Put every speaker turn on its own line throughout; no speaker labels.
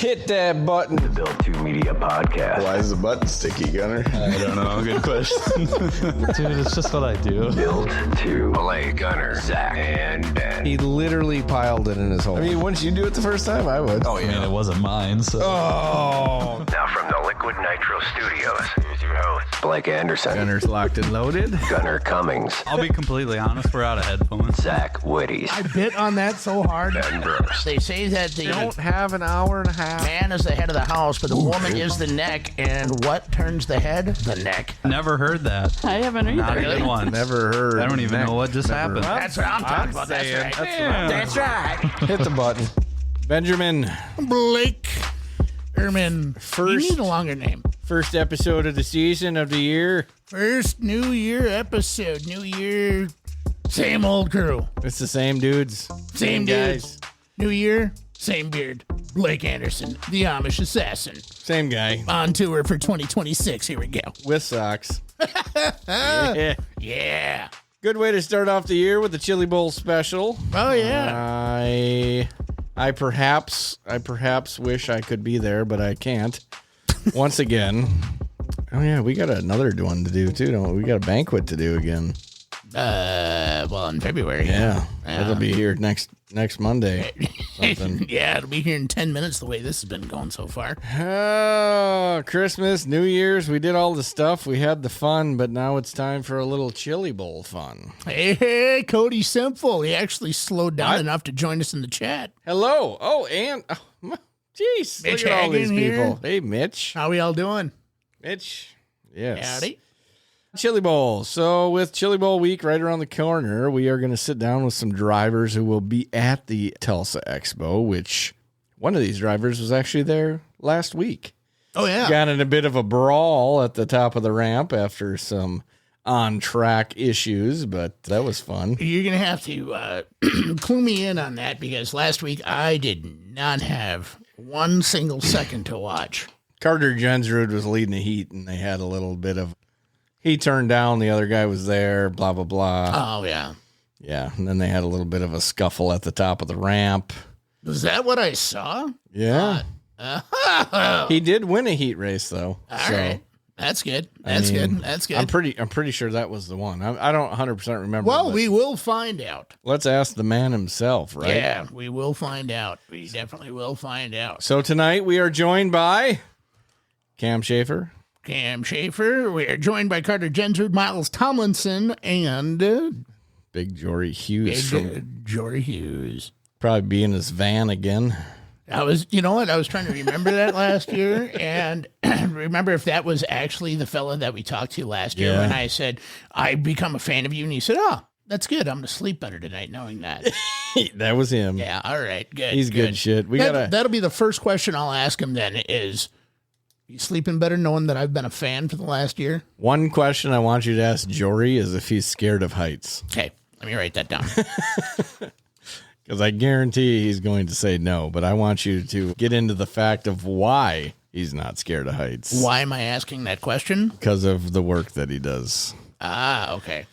Hit that button.
The Built2 Media Podcast.
Why is the button sticky, Gunner?
I don't know. Good question. Dude, it's just what I do.
Built2. Malay, Gunner, Zach, and Ben.
He literally piled it in his hole.
I mean, wouldn't you do it the first time? I would.
I mean, it wasn't mine, so.
Oh.
Now from the Liquid Nitro Studios, here's your host, Blake Anderson.
Gunner's locked and loaded.
Gunner Cummings.
I'll be completely honest, we're out of headphones.
Zach Witties.
I bit on that so hard.
Ben Brooks.
They say that the
Don't have an hour and a half.
man is the head of the house, but the woman is the neck. And what turns the head? The neck.
Never heard that.
I haven't either.
Not even once.
Never heard.
I don't even know what just happened.
That's what I'm talking about. That's
saying,
right. That's right.
Hit the button. Benjamin,
Blake Erman.
First-
You need a longer name.
first episode of the season of the year.
First New Year episode. New Year. Same old crew.
It's the same dudes.
Same
guys.
dudes. New Year. Same beard. Blake Anderson, the Amish assassin.
Same guy.
On tour for 2026. Here we go.
With socks. Yeah.
Yeah.
Good way to start off the year with the Chili Bowl special.
Oh, yeah.
I perhaps wish I could be there, but I can't. Once again. Oh yeah, we got another one to do too, don't we? We got a banquet to do again.
Well, in February.
Yeah. It'll be here next Monday. Something.
Yeah, it'll be here in 10 minutes the way this has been going so far.
Oh, Christmas, New Year's, we did all the stuff. We had the fun, but now it's time for a little Chili Bowl fun.
Hey, Cody Simple. He actually slowed down
What?
enough to join us in the chat.
Hello. Oh, and jeez,
Mitch
look at all these
Hagen here.
people. Hey, Mitch.
How we all doing?
Mitch. Yes.
Howdy.
Chili Bowl. So with Chili Bowl week right around the corner, we are going to sit down with some drivers who will be at the Tulsa Expo, which one of these drivers was actually there last week.
Oh, yeah.
Got in a bit of a brawl at the top of the ramp after some on-track issues, but that was fun.
You're going to have to clue me in on that because last week I did not have one single second to watch.
Carter Jensrud was leading the heat, and they had a little bit of... He turned down, the other guy was there, blah, blah, blah.
Oh, yeah.
Yeah, and then they had a little bit of a scuffle at the top of the ramp.
Was that what I saw?
Yeah.
All
He did win a heat race, though.
right. That's good. That's good. That's good.
I'm pretty sure that was the one. I don't 100% remember.
Well,
but
we will find out.
let's ask the man himself, right?
Yeah, we will find out. We definitely will find out.
So tonight we are joined by Cam Schafer.
Cam Schafer. We are joined by Carter Jensrud, Myles Tomlinson, and
Big Jori Hughes from
Jori Hughes.
probably be in his van again.
You know what? I was trying to remember that last year, and remember if that was actually the fella that we talked to last year
Yeah.
when I said, I've become a fan of you, and he said, oh, that's good. I'm going to sleep better tonight knowing that.
That was him.
Yeah, all right, good.
He's good shit.
That'll be the first question I'll ask him then is, you sleeping better knowing that I've been a fan for the last year?
One question I want you to ask Jori is if he's scared of heights.
Okay, let me write that down.
Because I guarantee he's going to say no, but I want you to get into the fact of why he's not scared of heights.
Why am I asking that question?
Because of the work that he does.
Ah, okay.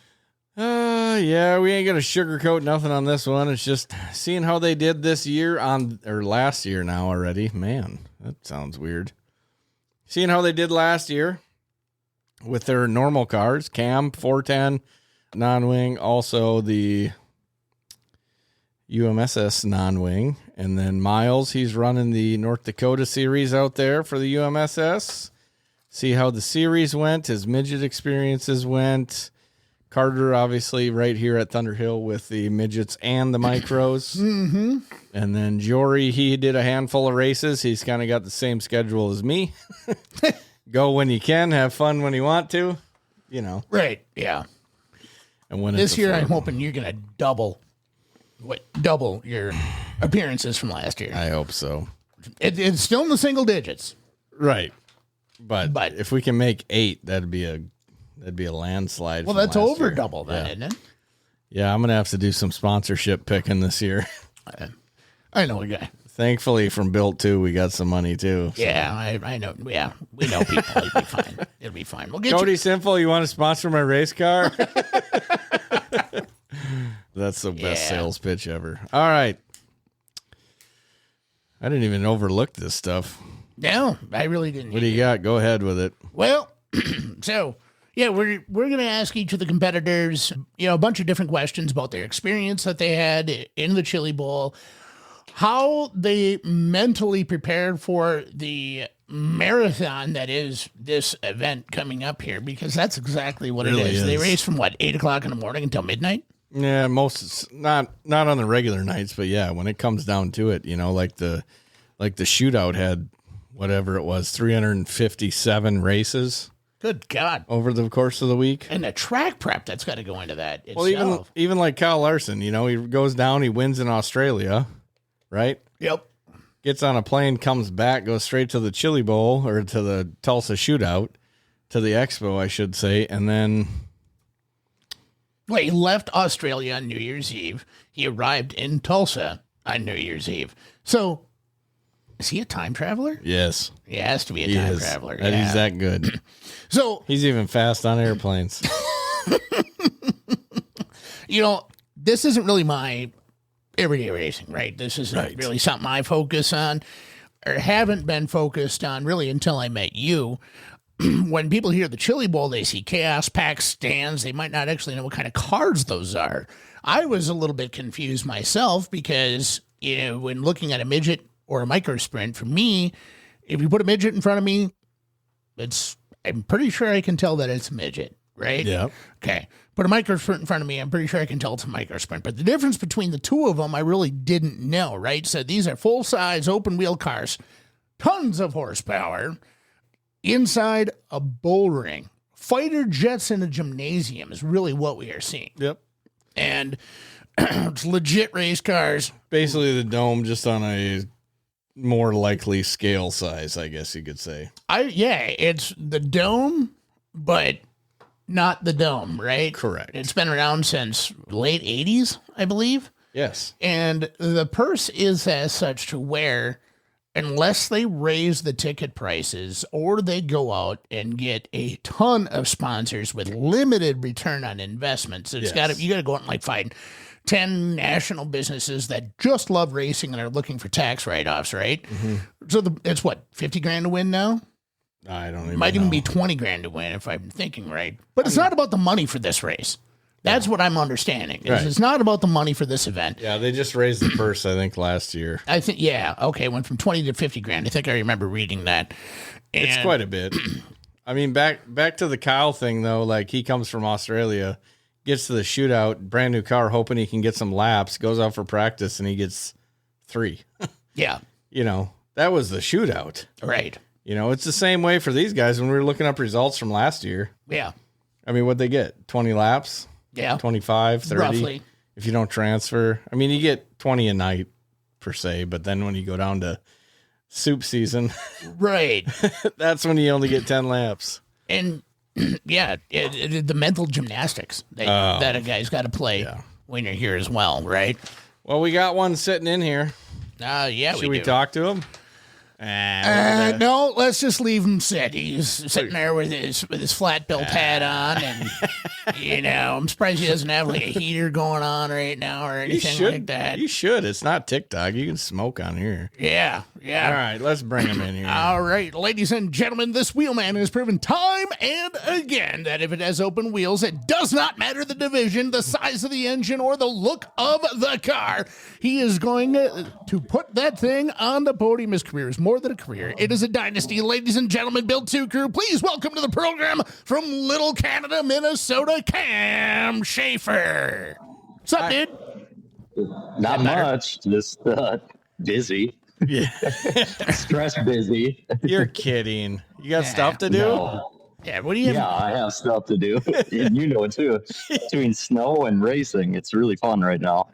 Yeah, we ain't gonna sugarcoat nothing on this one. It's just seeing how they did this year or last year now already. Man, that sounds weird. Seeing how they did last year with their normal cars, Cam 410 non-wing, also the UMSS non-wing, and then Myles, he's running the North Dakota series out there for the UMSS. See how the series went, his midget experiences went. Carter, obviously, right here at Thunderhill with the midgets and the micros.
Mm-hmm.
And then Jori, he did a handful of races. He's kind of got the same schedule as me. Go when you can, have fun when you want to, you know.
Right, yeah.
And when
This
it's
year I'm
affordable.
hoping you're going to double your appearances from last year.
I hope so.
It's still in the single digits.
Right. But
But-
if we can make 8, that'd be a landslide.
Well,
from
that's
last
over
year.
double then,
Yeah.
isn't it?
Yeah, I'm going to have to do some sponsorship picking this year.
I know a guy.
Thankfully, from Built2, we got some money, too. So.
Yeah, I know. Yeah, we know people. It'll be fine. It'll be fine. We'll get
Cody
you.
Simple, you want to sponsor my race car? That's the best
Yeah.
sales pitch ever. All right. I didn't even overlook this stuff.
No, I really didn't.
What do you got? Go ahead with it.
Well, so yeah, we're going to ask each of the competitors, a bunch of different questions about their experience that they had in the Chili Bowl, how they mentally prepared for the marathon that is this event coming up here, because that's exactly what
Really
it is. They
is.
race from 8 o'clock in the morning until midnight.
Yeah, most not on the regular nights, but yeah, when it comes down to it, like the shootout had whatever it was, 357 races
Good God.
over the course of the week.
And the track prep that's got to go into that itself.
Well, even like Kyle Larson, he goes down, he wins in Australia, right?
Yep.
Gets on a plane, comes back, goes straight to the Chili Bowl or to the Tulsa shootout, to the expo, I should say, and then
Well, he left Australia on New Year's Eve. He arrived in Tulsa on New Year's Eve. So, is he a time traveler?
yes,
He has to be a
he
time
is.
traveler.
And he's that good.
So,
He's even fast on airplanes.
this isn't really my everyday racing, right? This isn't
Right.
really something I focus on or haven't been focused on really until I met you. When people hear the Chili Bowl, they see chaos pack stands. They might not actually know what kind of cars those are. I was a little bit confused myself because, when looking at a midget or a micro sprint, for me, if you put a midget in front of me, I'm pretty sure I can tell that it's a midget, right?
Yeah.
Okay. Put a micro sprint in front of me, I'm pretty sure I can tell it's a micro sprint. But the difference between the two of them, I really didn't know, right? So these are full-size open wheel cars, tons of horsepower, inside a bull ring. Fighter jets in a gymnasium is really what we are seeing.
Yep.
And it's legit race cars.
Basically the dome just on a more likely scale size, I guess you could say.
It's the dome, but not the dome, right?
Correct.
It's been around since late 80s, I believe.
Yes.
And the purse is as such to where, unless they raise the ticket prices or they go out and get a ton of sponsors with limited return on investments, you got to go out and find 10 national businesses that just love racing and are looking for tax write-offs, right? Mm-hmm. So it's what, 50 grand to win now?
I don't even
Might
know.
even be 20 grand to win if I'm thinking right. But it's not about the money for this race. That's what I'm understanding.
Right.
It's not about the money for this event.
Yeah, they just raised the purse, I think, last year.
I think, okay, went from 20 to 50 grand. I think I remember reading that.
It's
And-
quite a bit. I mean, back to the Kyle thing, though. He comes from Australia, gets to the shootout, brand new car, hoping he can get some laps, goes out for practice, and he gets 3.
Yeah,
That was the shootout.
right.
It's the same way for these guys when we were looking up results from last year.
Yeah,
I mean, what'd they get? 20 laps?
yeah.
25, 30?
Roughly.
If you don't transfer. I mean, you get 20 a night, per se, but then when you go down to soup season,
Right.
that's when you only get 10 laps.
And, the mental gymnastics that a guy's got to play when you're here as well, right?
Well, we got one sitting in here. Should we
do.
talk to him?
No, let's just leave him sit. He's sitting there with his flat belt hat on, and I'm surprised he doesn't have a heater going on right now or anything like that.
You should. It's not TikTok. You can smoke on here.
Yeah.
All right, let's bring him in here.
All right, ladies and gentlemen, this wheelman has proven time and again that if it has open wheels, it does not matter the division, the size of the engine, or the look of the car. He is going to put that thing on the podium. His career is more than a career. It is a dynasty. Ladies and gentlemen, Built2 crew, please welcome to the program from Little Canada, Minnesota, Cam Schafer. What's up, dude?
Not much, just busy.
Yeah.
Stress busy.
You're kidding. You got stuff to do?
No.
Yeah, what do you have?
Yeah, I have stuff to do. And you know it too. Between snow and racing, it's really fun right now.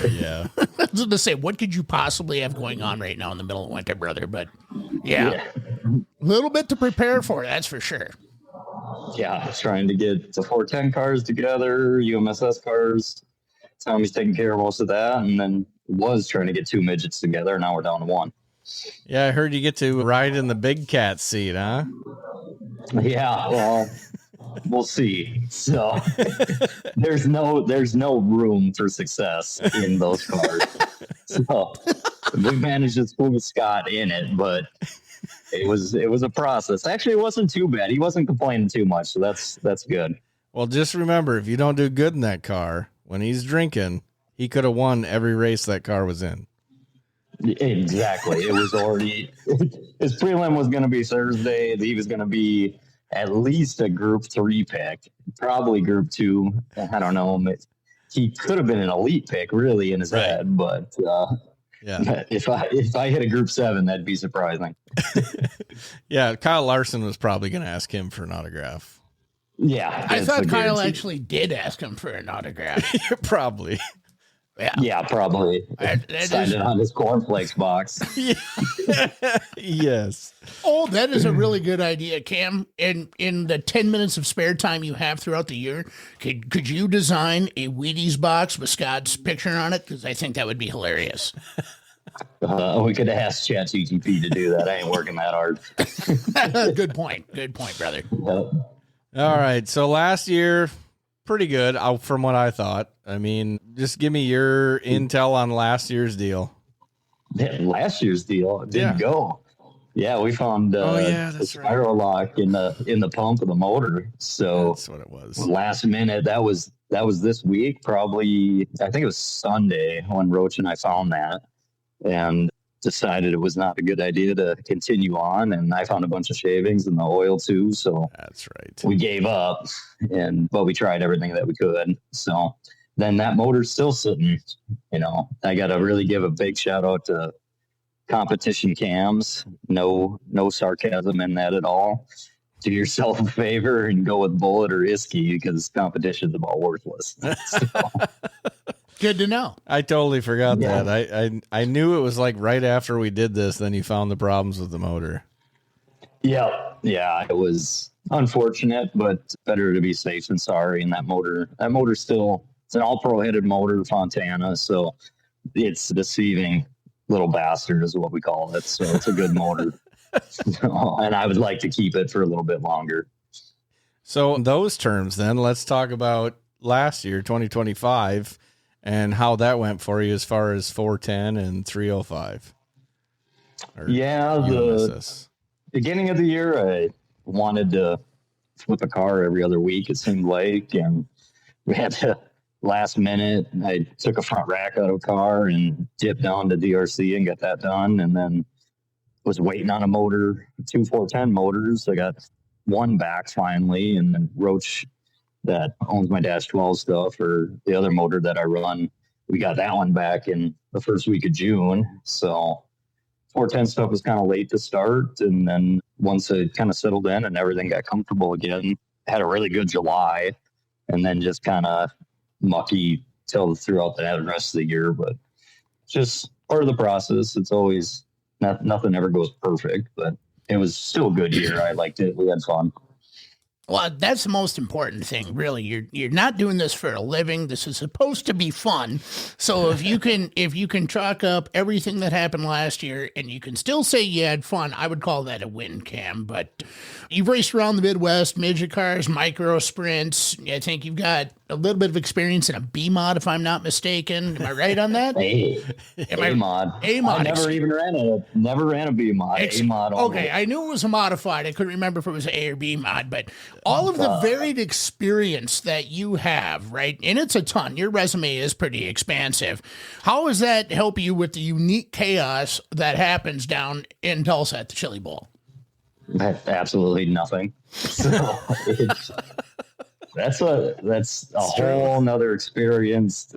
Yeah.
I was going to say, what could you possibly have going on right now in the middle of winter, brother? But a little bit to prepare for, that's for sure.
Yeah, trying to get the 410 cars together, UMSS cars. Tommy's taking care of most of that, and then was trying to get 2 midgets together. Now we're down to 1.
Yeah, I heard you get to ride in the big cat seat, huh?
Yeah, well, we'll see. So there's no room for success in those cars. So we managed to school Scott in it, but it was a process. Actually, it wasn't too bad. He wasn't complaining too much, so that's good.
Well, just remember, if you don't do good in that car when he's drinking, he could have won every race that car was in.
Exactly. It was already his prelim was going to be Thursday. He was going to be at least a Group 3 pick, probably Group 2. I don't know. He could have been an elite pick, really, in his head. But if I hit a Group 7, that'd be surprising.
Yeah, Kyle Larson was probably going to ask him for an autograph.
Yeah,
I thought Kyle actually did ask him for an autograph.
Probably.
Yeah, probably. Signed it on his cornflakes box.
Yes.
Oh, that is a really good idea, Cam. In the 10 minutes of spare time you have throughout the year, could you design a Wheaties box with Scott's picture on it? Because I think that would be hilarious.
We could have asked ChatGPT to do that. I ain't working that hard.
Good point, brother.
All right. So last year, pretty good from what I thought. I mean, just give me your intel on last year's deal.
Last year's deal didn't go. Yeah, we found the spiral lock in the pump of the motor. So
that's what it was.
Last minute, that was this week, probably. I think it was Sunday when Roach and I found that, and decided it was not a good idea to continue on. And I found a bunch of shavings and the oil too. So
that's right.
We gave up, but we tried everything that we could. So then that motor's still sitting. I got to really give a big shout out to competition cams. No sarcasm in that at all. Do yourself a favor and go with Bullet or Iski, because competition's about worthless. So.
Good to know.
I totally forgot that. I knew it was like right after we did this, then you found the problems with the motor. Yeah,
it was unfortunate, but better to be safe than sorry. And that motor still, it's an all-pro headed motor, Fontana, so it's a deceiving little bastard is what we call it. So it's a good motor. And I would like to keep it for a little bit longer.
So in those terms, then let's talk about last year, 2025. And how that went for you as far as 410 and 305.
The beginning of the year, I wanted to flip a car every other week, it seemed like. And we had to, last minute, I took a front rack out of a car and dipped down to DRC and got that done. And then was waiting on a motor, 2 410 motors. I got one back finally. And then Roach, that owns my Dash 12 stuff, or the other motor that I run, we got that one back in the first week of June. So 410 stuff was kind of late to start. And then once it kind of settled in and everything got comfortable again, had a really good July, and then just kind of mucky throughout the rest of the year. But just part of the process. It's always nothing ever goes perfect, but it was still a good year. I liked it. We had fun.
Well, that's the most important thing, really. You're not doing this for a living. This is supposed to be fun. So if you can chalk up everything that happened last year and you can still say you had fun, I would call that a win, Cam. But you've raced around the Midwest, midget cars, micro sprints. I think you've got a little bit of experience in a B mod, if I'm not mistaken. Am I right on that?
A mod.
I
never ran a B mod. A mod.
Okay, I knew it was a modified. I couldn't remember if it was A or B mod, but all of the varied experience that you have, right? And it's a ton. Your resume is pretty expansive. How does that help you with the unique chaos that happens down in Tulsa at the Chili Bowl?
Absolutely nothing. So that's a whole nother experience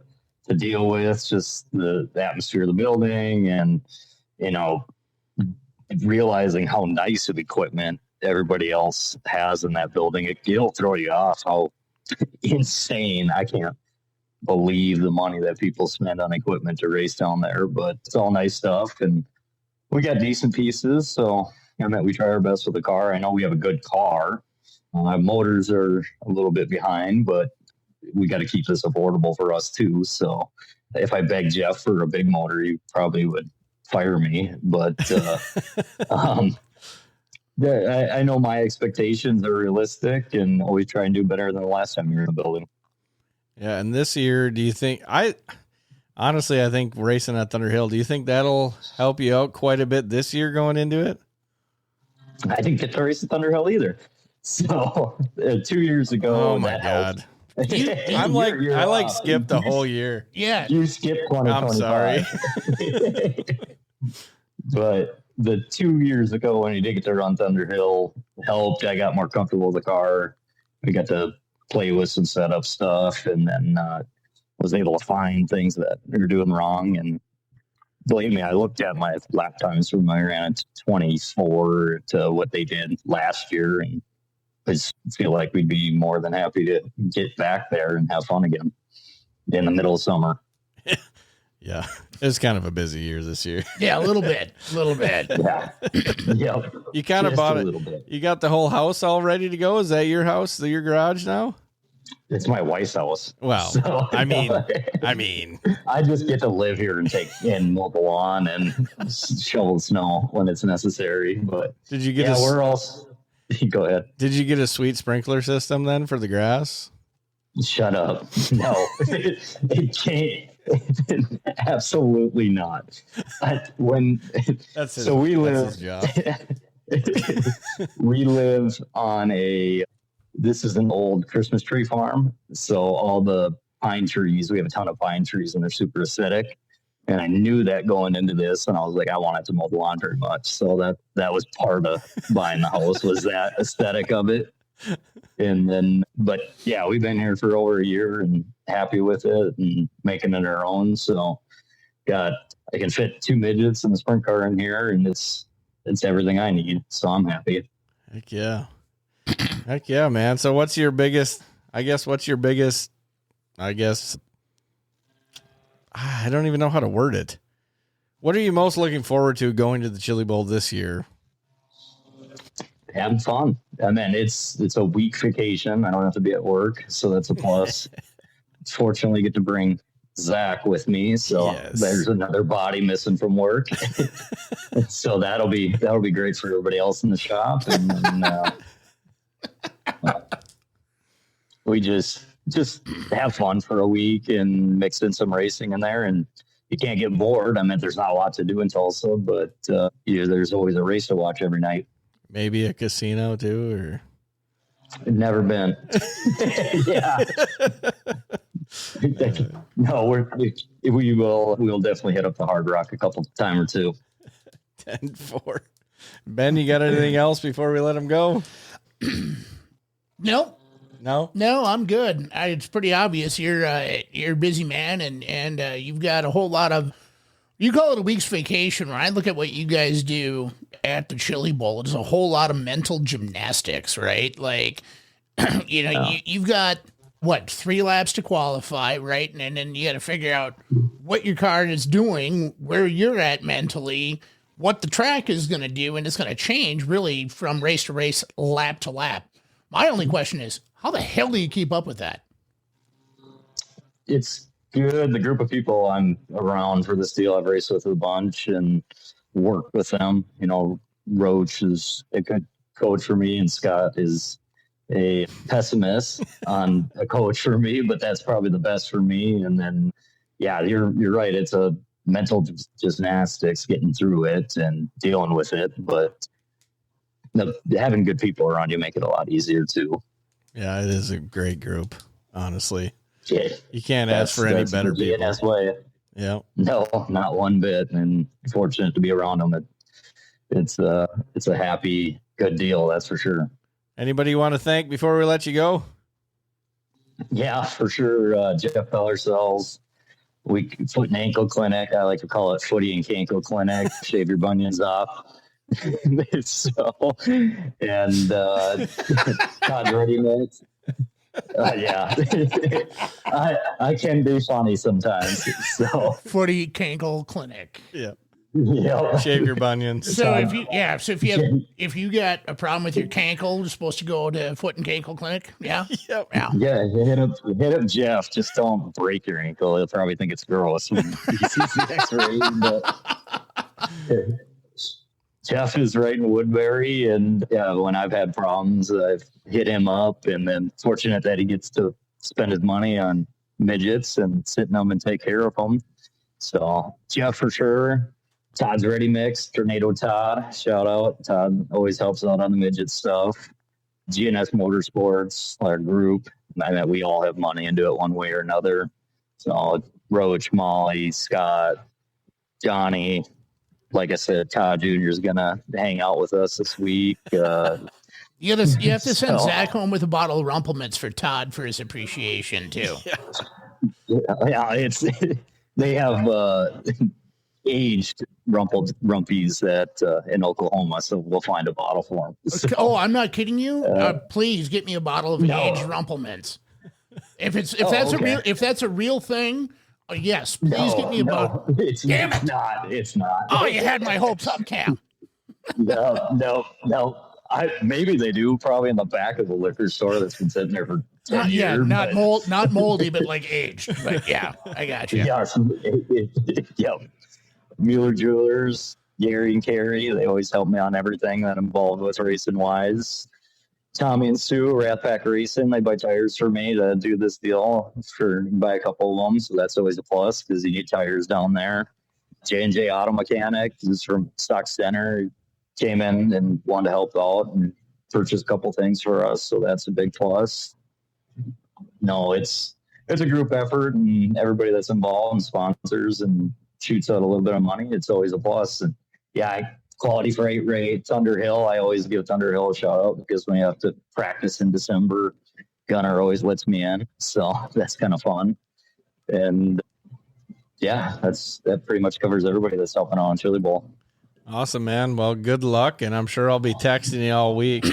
to deal with. Just the atmosphere of the building, and realizing how nice of equipment everybody else has in that building. It'll throw you off how insane. I can't believe the money that people spend on equipment to race down there, but it's all nice stuff, and we got decent pieces. So we try our best with the car. I know we have a good car. Motors are a little bit behind, but we got to keep this affordable for us too. So if I begged Jeff for a big motor, he probably would fire me. But I know my expectations are realistic, and always try and do better than the last time you were in the building.
Yeah, and this year, do you think I Honestly, I think racing at Thunder Hill, do you think that'll help you out quite a bit this year going into it?
I didn't get to race at Thunder Hill either. So 2 years ago,
Oh my God. I'm
You're
I
off.
skipped the whole year.
Yeah.
You skipped 2025.
I'm sorry.
But the 2 years ago when you did get to run Thunder Hill helped. I got more comfortable with the car. I got to play with some setup stuff, and then was able to find things that we were doing wrong. And believe me, I looked at my lap times from I ran at 24 to what they did last year, and I just feel like we'd be more than happy to get back there and have fun again in the middle of summer.
Yeah. It's kind of a busy year this year.
Yeah, a little bit.
Yeah. Yep.
You kind of
Just
bought
a
it.
little bit.
You got the whole house all ready to go? Is that your house, your garage now?
It's my wife's house.
Well,
So,
I mean,
I just get to live here and mow the lawn and shovel snow when it's necessary. But
did you get
yeah, we're all. Go ahead.
Did you get a sweet sprinkler system then for the grass?
Shut up. No, it can't. Absolutely not. We live.
His job.
We live on this is an old Christmas tree farm. So all the pine trees, we have a ton of pine trees and they're super acidic. And I knew that going into this, and I was like, I wanted to mow the lawn very much. So that was part of buying the house, was that aesthetic of it. And then, but yeah, we've been here for over a year and happy with it and making it our own. So I can fit 2 midgets in the sprint car in here, and it's everything I need. So I'm happy.
Heck yeah, man. So what's your biggest, I don't even know how to word it. What are you most looking forward to going to the Chili Bowl this year?
Having fun. I mean, it's a week vacation. I don't have to be at work, so that's a plus. Fortunately, get to bring Zach with me, so
Yes.
There's another body missing from work. So that'll be great for everybody else in the shop, and then, we just have fun for a week and mix in some racing in there, and you can't get bored. I mean, there's not a lot to do in Tulsa, but there's always a race to watch every night.
Maybe a casino too, or
Never been. Yeah. No, we'll definitely hit up the Hard Rock a time or two.
10-4. Ben, you got anything else before we let him go?
No,
No?
I'm good. It's pretty obvious you're a busy man, and you've got a whole lot of. You call it a week's vacation, right? Look at what you guys do at the Chili Bowl. It's a whole lot of mental gymnastics, right? Like, you've got, 3 laps to qualify, right? And then you got to figure out what your car is doing, where you're at mentally, what the track is going to do, and it's going to change really from race to race, lap to lap. My only question is, how the hell do you keep up with that?
It's good. The group of people I'm around for this deal, I've raced with a bunch and worked with them. Roach is a good coach for me, and Scott is a pessimist on a coach for me, but that's probably the best for me. And then, yeah, you're right. It's a mental gymnastics getting through it and dealing with it, but having good people around you make it a lot easier too.
Yeah, it is a great group, honestly.
Yeah.
You can't ask for any better people.
That's why.
Yeah.
No, not one bit. And fortunate to be around them. It's a happy, good deal. That's for sure.
Anybody you want to thank before we let you go?
Yeah, for sure. Jeff Feller sells foot and ankle clinic. I like to call it footy and ankle clinic. Shave your bunions off. And Todd Ready Mix. Yeah, I can be funny sometimes. So
Footy Cankle Clinic.
Yeah.
Yeah.
Shave your bunions.
So if you got a problem with your cankle, you're supposed to go to Foot and Cankle Clinic. Yeah.
Yep.
Yeah, hit up Jeff. Just don't break your ankle. He'll probably think it's gross when he sees the X-ray. But Jeff is right in Woodbury, and yeah, when I've had problems, I've hit him up, and then fortunate that he gets to spend his money on midgets and sit in them and take care of them. So Jeff for sure. Todd's Ready Mix, Tornado Todd. Shout out. Todd always helps out on the midget stuff. GNS Motorsports, our group. I mean, we all have money into it one way or another. So Roach, Molly, Scott, Johnny. Like I said, Todd Jr. is gonna hang out with us this week.
You have to send Zach home with a bottle of Rumplements for Todd for his appreciation too.
Yeah, it's they have aged rumpies that in Oklahoma, so we'll find a bottle for them. So,
Oh, I'm not kidding you. Please get me a bottle of aged Rumplements. If that's a real thing, yes, please get me a bottle. Damn it!
It's not.
Oh, you had my hopes up, Cam.
No. Maybe they do, probably in the back of the liquor store that's been sitting there for 10 years.
Not moldy, but like aged. But yeah, I got you.
Yep. Mueller Jewelers, Gary and Carrie, they always help me on everything that involved with racing wise. Tommy and Sue, Rat Pack Racing, they buy tires for me to do this deal for buy a couple of them, so that's always a plus because you need tires down there. J&J Auto Mechanic is from Stock Center. Came in and wanted to help out and purchase a couple things for us, so that's a big plus. No, it's a group effort, and everybody that's involved and sponsors and shoots out a little bit of money, it's always a plus. And yeah, Quality Freight Rate, Thunderhill, I always give Thunderhill a shout out because when you have to practice in December, Gunner always lets me in, so that's kind of fun. And yeah, that pretty much covers everybody that's helping out on Chili Bowl.
Awesome, man. Well, good luck, and I'm sure I'll be texting you all week.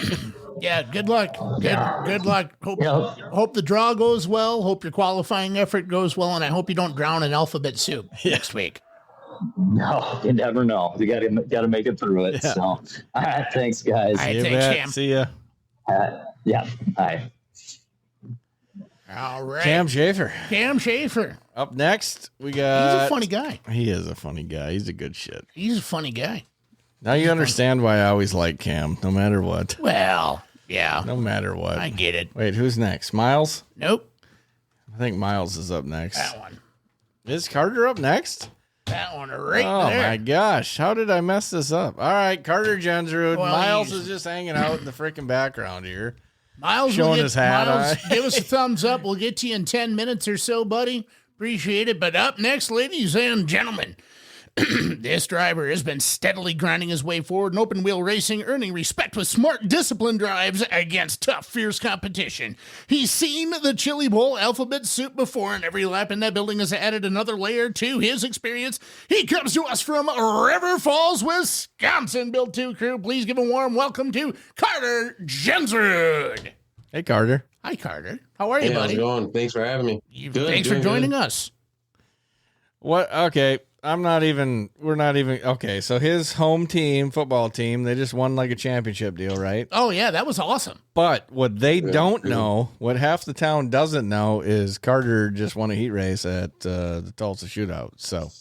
Yeah, good luck. Good luck. Hope the draw goes well. Hope your qualifying effort goes well, and I hope you don't drown in alphabet soup next week.
No, you never know. You got to make it through it. Yeah. So, all right, thanks, guys.
All right, thanks, Cam.
See ya.
Yeah, bye.
All right.
Cam Schafer. Up next, we got...
He's a funny guy.
He is a funny guy. He's a good shit.
He's a funny guy.
Now you understand why I always like Cam, no matter what.
Well, yeah.
No matter what.
I get it.
Wait, who's next? Myles?
Nope.
I think Myles is up next.
That one.
Is Carter up next?
That one right there.
Oh, my gosh. How did I mess this up? All right, Carter Jensrud.
Well,
Myles is just hanging out in the freaking background here.
Myles,
showing his hat.
Myles, give us a thumbs up. We'll get to you in 10 minutes or so, buddy. Appreciate it. But up next, ladies and gentlemen, this driver has been steadily grinding his way forward in open wheel racing, earning respect with smart, disciplined drives against tough, fierce competition. He's seen the Chili Bowl alphabet soup before, and every lap in that building has added another layer to his experience. He comes to us from River Falls, Wisconsin. Built2 crew, please give a warm welcome to Carter Jensrud.
Hey, Carter.
Hi, Carter. How are you, buddy?
How's it going? Thanks for having me.
Thanks for joining us.
What? Okay. We're not even, okay. So his home team, football team, they just won like a championship deal, right?
Oh, yeah. That was awesome.
But what they don't know, what half the town doesn't know is Carter just won a heat race at the Tulsa shootout. So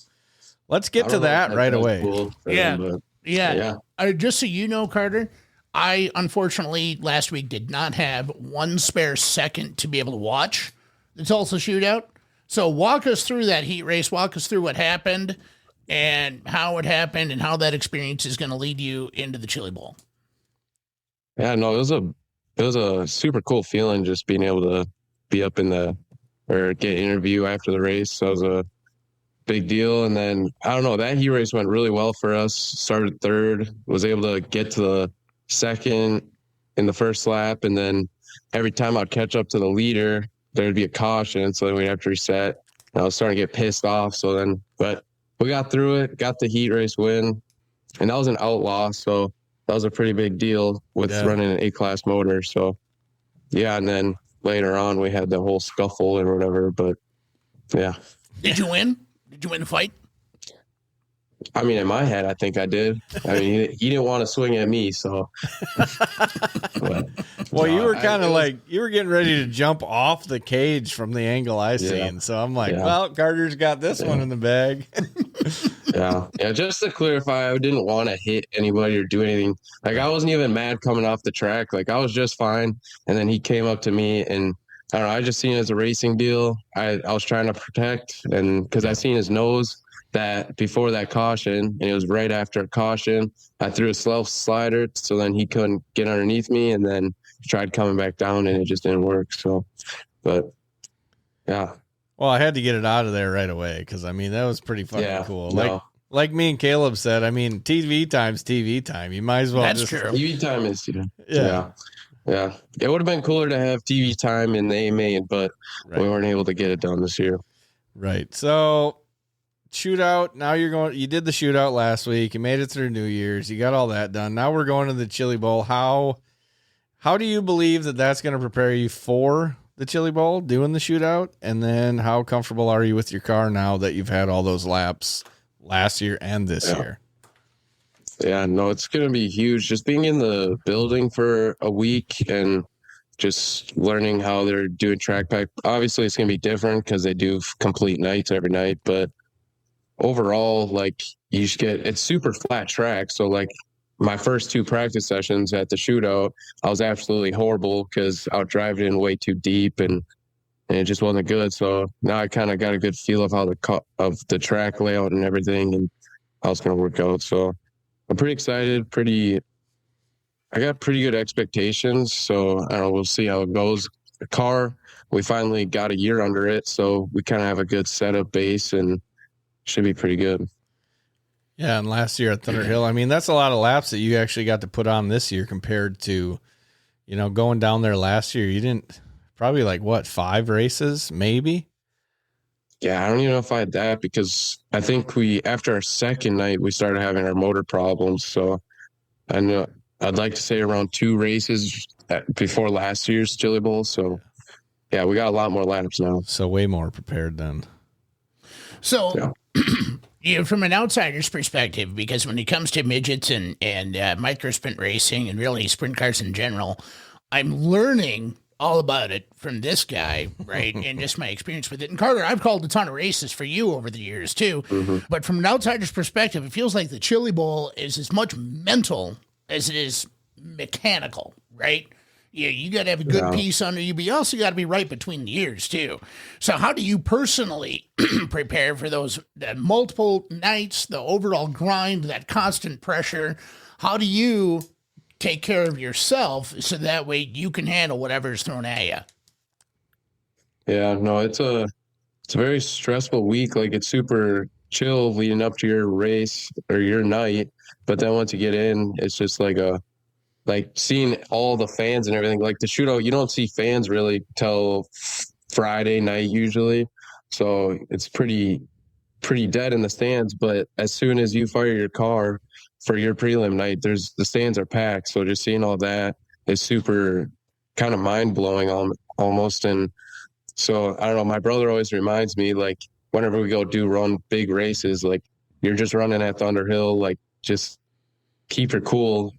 let's get to that right away.
Cool
Yeah. Just so you know, Carter, I unfortunately last week did not have one spare second to be able to watch the Tulsa shootout. So walk us through that heat race. Walk us through what happened and how it happened and how that experience is going to lead you into the Chili Bowl.
Yeah, no, it was a super cool feeling just being able to be up in or get an interview after the race. So it was a big deal. And then, I don't know, that heat race went really well for us. Started third, was able to get to the second in the first lap. And then every time I'd catch up to the leader, there'd be a caution, so then we'd have to reset. And I was starting to get pissed off. But we got through it, got the heat race win, and that was an outlaw. So that was a pretty big deal with running an A-class motor. So yeah, and then later on we had the whole scuffle or whatever. But yeah.
Did you win? Did you win the fight?
I mean, in my head, I think I did. I mean, he didn't want to swing at me, so.
Well, you were kind of like, you were getting ready to jump off the cage from the angle I seen. So I'm like, well, Carter's got this one in the bag.
Yeah. Just to clarify, I didn't want to hit anybody or do anything. Like, I wasn't even mad coming off the track. Like, I was just fine. And then he came up to me, and I don't know, I just seen it as a racing deal. I was trying to protect, and because I seen his nose. that before that caution, and it was right after a caution. I threw a slow slider, so then he couldn't get underneath me, and then tried coming back down, and it just didn't work. So, but yeah.
Well, I had to get it out of there right away because, I mean, that was pretty fucking cool. Like me and Caleb said, I mean, TV time's TV time. You might as well.
That's true.
TV time is, yeah. It would have been cooler to have TV time in the A-Main, but we weren't able to get it done this year.
Right. So, shootout. Now you did the shootout last week. You made it through New Year's. You got all that done. Now we're going to the Chili Bowl. How do you believe that that's going to prepare you for the Chili Bowl, doing the shootout? And then how comfortable are you with your car now that you've had all those laps last year and this year?
Yeah, no, it's going to be huge. Just being in the building for a week and just learning how they're doing track pack. Obviously, it's going to be different because they do complete nights every night. But overall, like, you just it's super flat track. So, like, my first 2 practice sessions at the shootout, I was absolutely horrible because I was driving in way too deep and it just wasn't good. So now I kind of got a good feel of how the track layout and everything and how it's going to work out. So I'm pretty excited. I got pretty good expectations. So I don't know, we'll see how it goes. The car, we finally got a year under it, so we kind of have a good setup base and should be pretty good.
Yeah, and last year at Thunder Hill, I mean, that's a lot of laps that you actually got to put on this year compared to, going down there last year. You didn't probably 5 races, maybe?
Yeah, I don't even know if I had that because I think after our second night, we started having our motor problems. So I know I'd like to say around 2 races before last year's Chili Bowl. So yeah, we got a lot more laps now.
So way more prepared then.
So from an outsider's perspective, because when it comes to midgets and micro sprint racing and really sprint cars in general, I'm learning all about it from this guy, right? And just my experience with it. And Carter, I've called a ton of races for you over the years too. Mm-hmm. But from an outsider's perspective, it feels like the Chili Bowl is as much mental as it is mechanical, right? Yeah, you got to have a good piece under you, but you also got to be right between the ears too. So how do you personally prepare for those multiple nights, the overall grind, that constant pressure? How do you take care of yourself so that way you can handle whatever's thrown at you?
Yeah, no, it's a very stressful week. Like, it's super chill leading up to your race or your night, but then once you get in, it's just like seeing all the fans and everything. Like the shootout, you don't see fans really till Friday night usually, so it's pretty dead in the stands. But as soon as you fire your car for your prelim night, the stands are packed. So just seeing all that is super kind of mind blowing almost. And so I don't know, my brother always reminds me, like, whenever we run big races, like, you're just running at Thunder Hill, like, just keep your cool.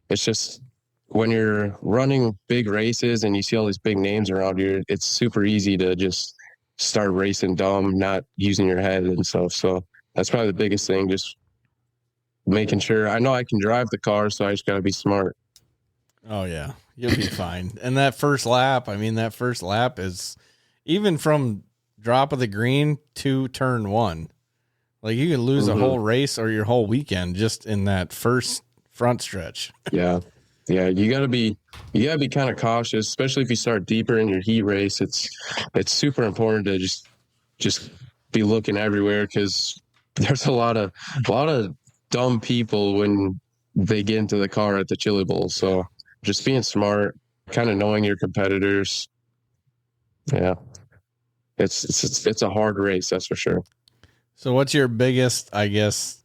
It's just when you're running big races and you see all these big names around you, it's super easy to just start racing dumb, not using your head and stuff. So that's probably the biggest thing, just making sure. I know I can drive the car, so I just got to be smart.
Oh, yeah. You'll be fine. And that first lap is even from drop of the green to turn 1. Like, you can lose a whole race or your whole weekend just in that first front stretch.
Yeah, you gotta be kind of cautious, especially if you start deeper in your heat race. It's super important to just be looking everywhere, because there's a lot of dumb people when they get into the car at the Chili Bowl. So just being smart, kind of knowing your competitors. Yeah, it's a hard race, that's for sure.
So what's your biggest, I guess,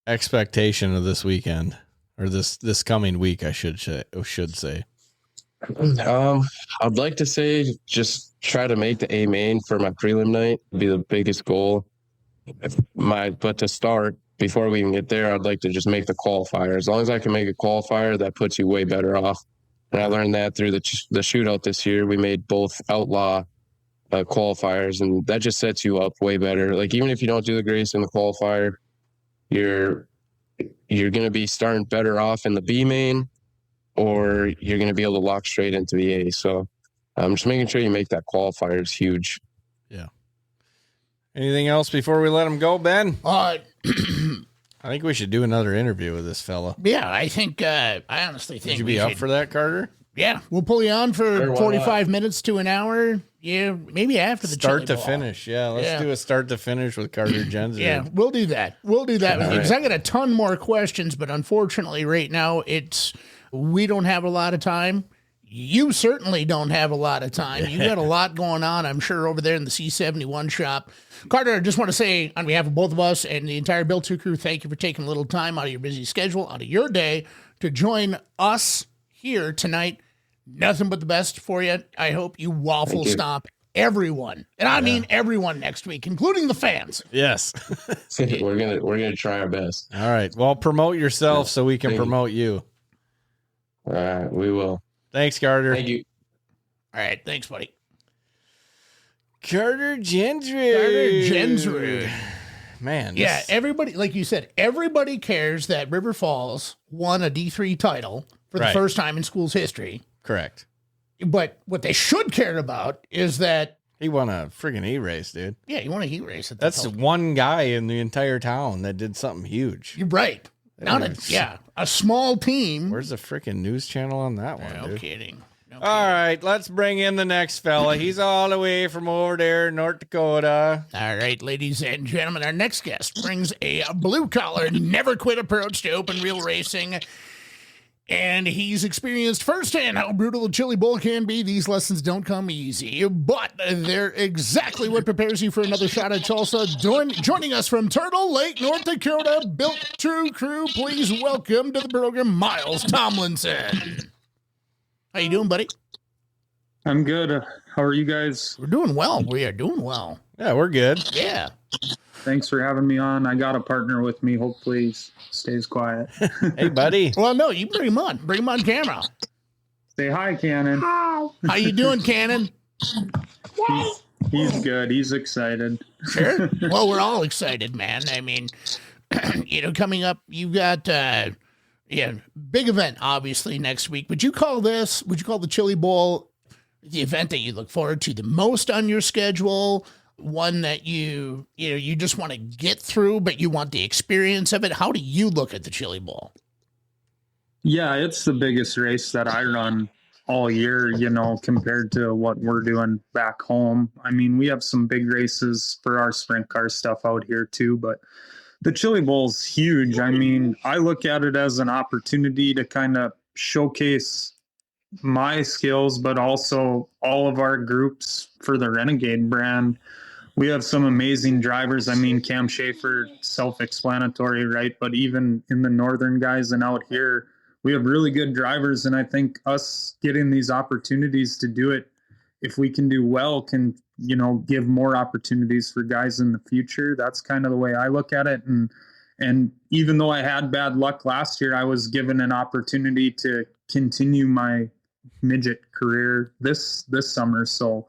expectation of this weekend, or this coming week, I should say?
I'd like to say just try to make the A-Main for my prelim night, be the biggest goal. But to start, before we even get there, I'd like to just make the qualifier. As long as I can make a qualifier, that puts you way better off. And I learned that through the shootout this year. We made both outlaw qualifiers, and that just sets you up way better. Like, even if you don't do the grace in the qualifier, you're going to be starting better off in the B main, or you're going to be able to lock straight into the A. So just making sure you make that qualifier is huge.
Yeah. Anything else before we let him go, Ben?
Uh,
I think we should do another interview with this fella.
yeah, I think, I honestly think
Would you be up for that, Carter?
Yeah, we'll pull you on for
Sure, why
45 minutes to an hour. Yeah, maybe after the
Start to
chili ball.
finish. Yeah, let's do a start to finish with Carter Jensrud.
Yeah, we'll do that. We'll do that
All
because
right.
I got a ton more questions, but unfortunately, right now we don't have a lot of time. You certainly don't have a lot of time. You got a lot going on, I'm sure, over there in the C71 shop. Carter, I just want to say on behalf of both of us and the entire Built2 crew, thank you for taking a little time out of your busy schedule, out of your day, to join us here tonight. Nothing but the best for you. I hope you waffle stomp everyone, and I mean everyone next week, including the fans.
Yes.
we're gonna try our best.
All right. Well, promote yourself so we can
Thank you.
promote you.
All right, we will.
Thanks, Carter.
Thank you.
All right, thanks, buddy.
Carter Jensrud.
Carter Jensrud.
Man.
Yeah,
this-
everybody, like you said, everybody cares that River Falls won a D3 title for the
Right.
first time in school's history.
correct.
But what they should care about is that,
He won a friggin' E-race, dude.
yeah, you want a heat race.
That's one guy in the entire town that did something huge.
You're right. Not a, yeah, a small team.
Where's the freaking news channel on that one,
No
dude?
kidding. No
All right, let's bring in the next fella. He's all the way from over there in North Dakota.
All right, ladies and gentlemen, our next guest brings a blue-collar, never-quit approach to open wheel racing. And he's experienced firsthand how brutal a chili bowl can be. These lessons don't come easy, but they're exactly what prepares you for another shot at Tulsa. Joining us from Turtle Lake, North Dakota, Built2 crew, please welcome to the program, Myles Tomlinson. How you doing, buddy?
I'm good. How are you guys?
We're doing well. We are doing well.
Yeah, we're good.
Yeah.
Thanks for having me on. I got a partner with me. Hopefully he stays quiet.
Hey, buddy.
Well, no, you bring him on. Bring him on camera.
Say hi, Cannon.
How you doing, Cannon?
He's good. He's excited.
Sure. Well, we're all excited, man. I mean, coming up, you've got, big event, obviously, next week. Would you call the Chili Bowl the event that you look forward to the most on your schedule? One that you just want to get through, but you want the experience of it? How do you look at the Chili Bowl?
Yeah, it's the biggest race that I run all year, compared to what we're doing back home. I mean, we have some big races for our sprint car stuff out here too, but the Chili Bowl's huge. I mean, I look at it as an opportunity to kind of showcase my skills, but also all of our groups for the Renegade brand. We have some amazing drivers. I mean, Cam Schafer, self-explanatory, right? But even in the northern guys and out here, we have really good drivers. And I think us getting these opportunities to do it, if we can do well, can, give more opportunities for guys in the future. That's kind of the way I look at it. And even though I had bad luck last year, I was given an opportunity to continue my midget career this summer. So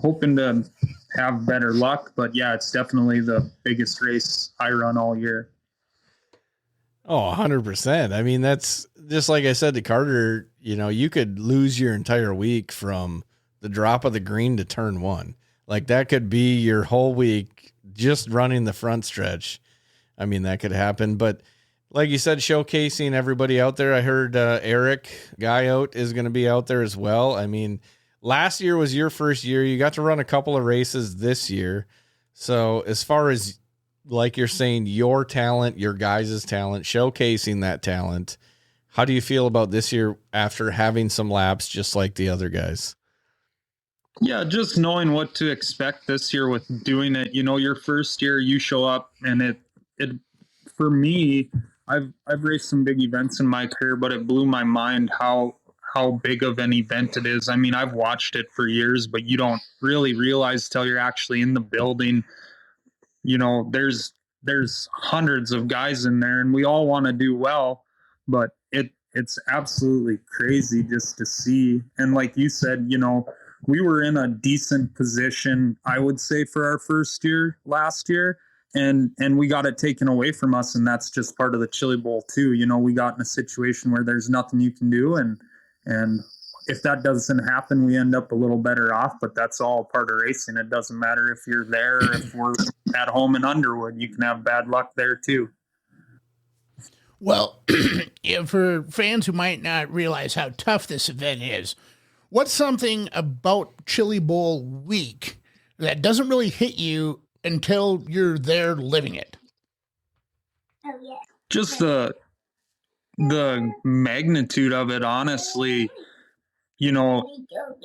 hoping to have better luck, but yeah, it's definitely the biggest race I run all year.
Oh, 100%. I mean, that's just like I said to Carter, you could lose your entire week from the drop of the green to turn one. Like that could be your whole week just running the front stretch. I mean, that could happen, but like you said, showcasing everybody out there. I heard Eric Guyout is going to be out there as well. I mean, last year was your first year. You got to run a couple of races this year. So as far as, like you're saying, your talent, your guys' talent, showcasing that talent, how do you feel about this year after having some laps just like the other guys?
Yeah, just knowing what to expect this year with doing it. Your first year, you show up and it for me, I've raced some big events in my career, but it blew my mind how big of an event it is. I mean, I've watched it for years, but you don't really realize till you're actually in the building. There's hundreds of guys in there and we all want to do well, but it's absolutely crazy just to see. And like you said, we were in a decent position, I would say, for our first year last year. And we got it taken away from us. And that's just part of the Chili Bowl too. We got in a situation where there's nothing you can do. And if that doesn't happen, we end up a little better off, but that's all part of racing. It doesn't matter if you're there, if we're at home in Underwood, you can have bad luck there too.
Well, for fans who might not realize how tough this event is, what's something about Chili Bowl week that doesn't really hit you until you're there living it?
Just the magnitude of it, honestly. You know,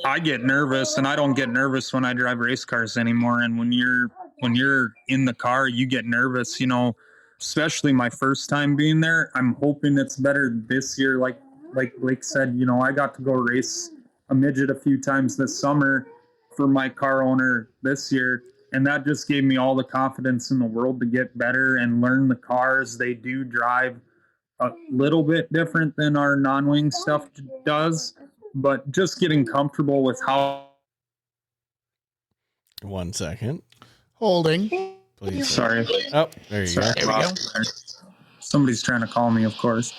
I get nervous, and I don't get nervous when I drive race cars anymore. And when you're in the car, you get nervous, you know, especially my first time being there. I'm hoping it's better this year. Like Blake said, you know, I got to go race a midget a few times this summer for my car owner this year. And that just gave me all the confidence in the world to get better and learn the cars. They do drive a little bit different than our non-wing stuff does, but just getting comfortable with how.
1 second.
Holding.
Please.
Sorry.
Oh, there you go.
There we go.
Somebody's trying to call me, of course.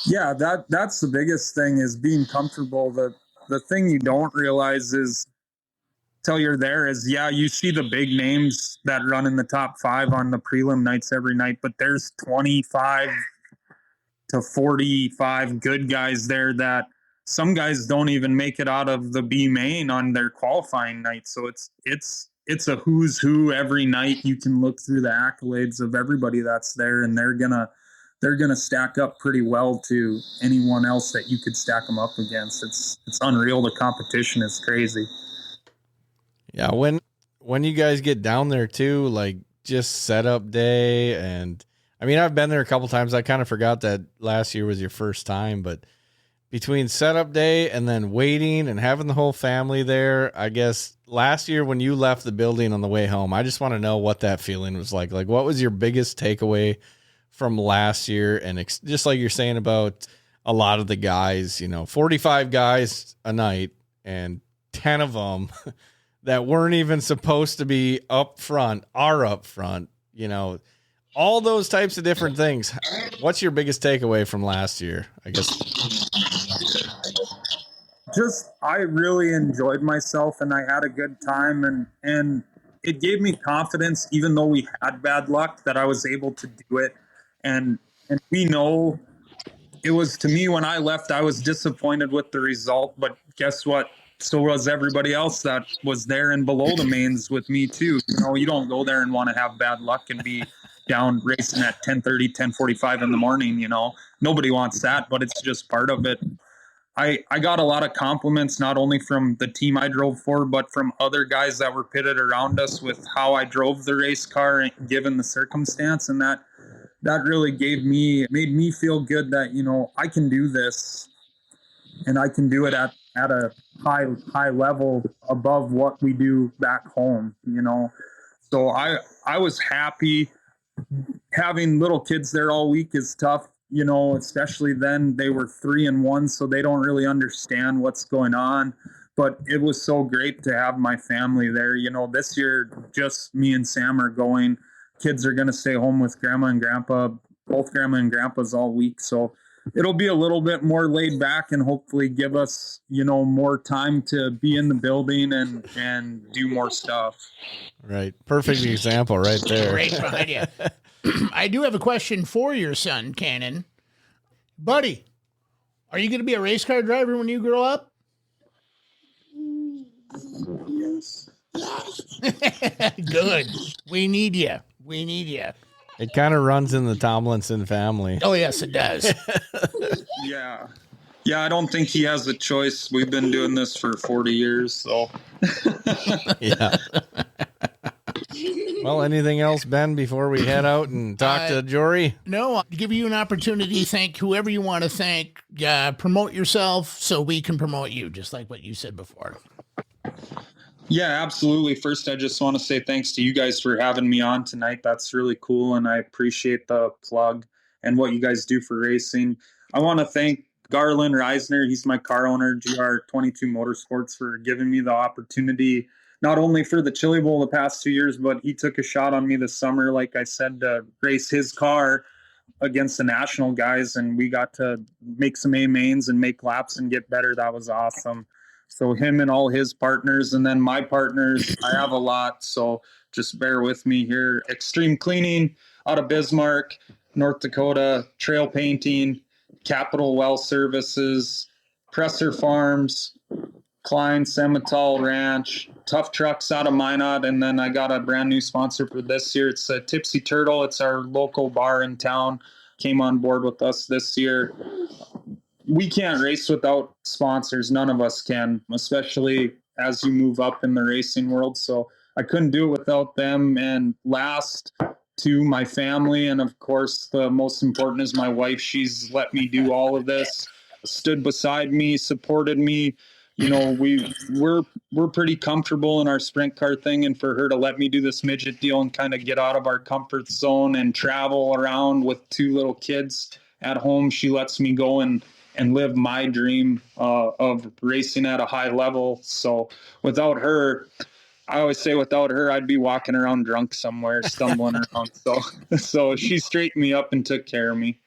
Yeah, that's the biggest thing, is being comfortable. The thing you don't realize is, till you're there, is, yeah, you see the big names that run in the top 5 on the prelim nights every night, but there's 25 to 45 good guys there that some guys don't even make it out of the B main on their qualifying night. So it's a who's who every night. You can look through the accolades of everybody that's there, and they're gonna stack up pretty well to anyone else that you could stack them up against. It's unreal. The competition is crazy.
Yeah, when you guys get down there too, like just setup day, and I mean, I've been there a couple times. I kind of forgot that last year was your first time, but between setup day and then waiting and having the whole family there, I guess last year when you left the building on the way home, I just want to know what that feeling was like. Like, what was your biggest takeaway from last year? And just like you're saying about a lot of the guys, you know, 45 guys a night and 10 of them that weren't even supposed to be up front are up front, you know, all those types of different things. What's your biggest takeaway from last year? I guess
just, I really enjoyed myself and I had a good time, and it gave me confidence, even though we had bad luck, that I was able to do it. And we know it was, to me, when I left, I was disappointed with the result, but guess what? So was everybody else that was there and below the mains with me too. You know, you don't go there and want to have bad luck and be down racing at 10:30, 10:45 in the morning. You know, nobody wants that, but it's just part of it. I got a lot of compliments, not only from the team I drove for, but from other guys that were pitted around us with how I drove the race car, given the circumstance. And that really made me feel good that, you know, I can do this, and I can do it at a high level above what we do back home, you know. So I was happy. Having little kids there all week is tough, you know, especially then. They were 3 and 1, so they don't really understand what's going on. But it was so great to have my family there. You know, this year, just me and Sam are going. Kids are going to stay home with grandma and grandpa, both grandma and grandpas all week. So it'll be a little bit more laid back and hopefully give us, you know, more time to be in the building and do more stuff.
right. Perfect example right there.
Right behind you. I do have a question for your son, Cannon. Buddy, are you going to be a race car driver when you grow up?
Yes.
Good. We need you.
It kind of runs in the Tomlinson family.
Oh, yes, it does.
Yeah. Yeah, I don't think he has a choice. We've been doing this for 40 years, so.
Yeah. Well, anything else, Ben, before we head out and talk to Jori?
No, I'll give you an opportunity. Thank whoever you want to thank. Promote yourself so we can promote you, just like what you said before.
Yeah, absolutely. First, I just want to say thanks to you guys for having me on tonight. That's really cool, and I appreciate the plug and what you guys do for racing. I want to thank Garland Reisner. He's my car owner, Built2 Motorsports, for giving me the opportunity, not only for the Chili Bowl the past 2 years, but he took a shot on me this summer, like I said, to race his car. against the national guys, and we got to make some A-mains and make laps and get better. That was awesome. So him and all his partners, and then my partners, I have a lot, so just bear with me here. Extreme Cleaning out of Bismarck, North Dakota, Trail Painting, Capital Well Services, Presser Farms, Klein Simmental Ranch, Tough Trucks out of Minot, and then I got a brand new sponsor for this year. It's a Tipsy Turtle. It's our local bar in town. Came on board with us this year. We can't race without sponsors. None of us can, especially as you move up in the racing world. So I couldn't do it without them. And last, to my family, and of course the most important is my wife. She's let me do all of this, stood beside me, supported me. You know, we're pretty comfortable in our sprint car thing, and for her to let me do this midget deal and kind of get out of our comfort zone and travel around with 2 little kids at home, she lets me go and live my dream of racing at a high level. So without her, I always say without her, I'd be walking around drunk somewhere, stumbling around. So she straightened me up and took care of me.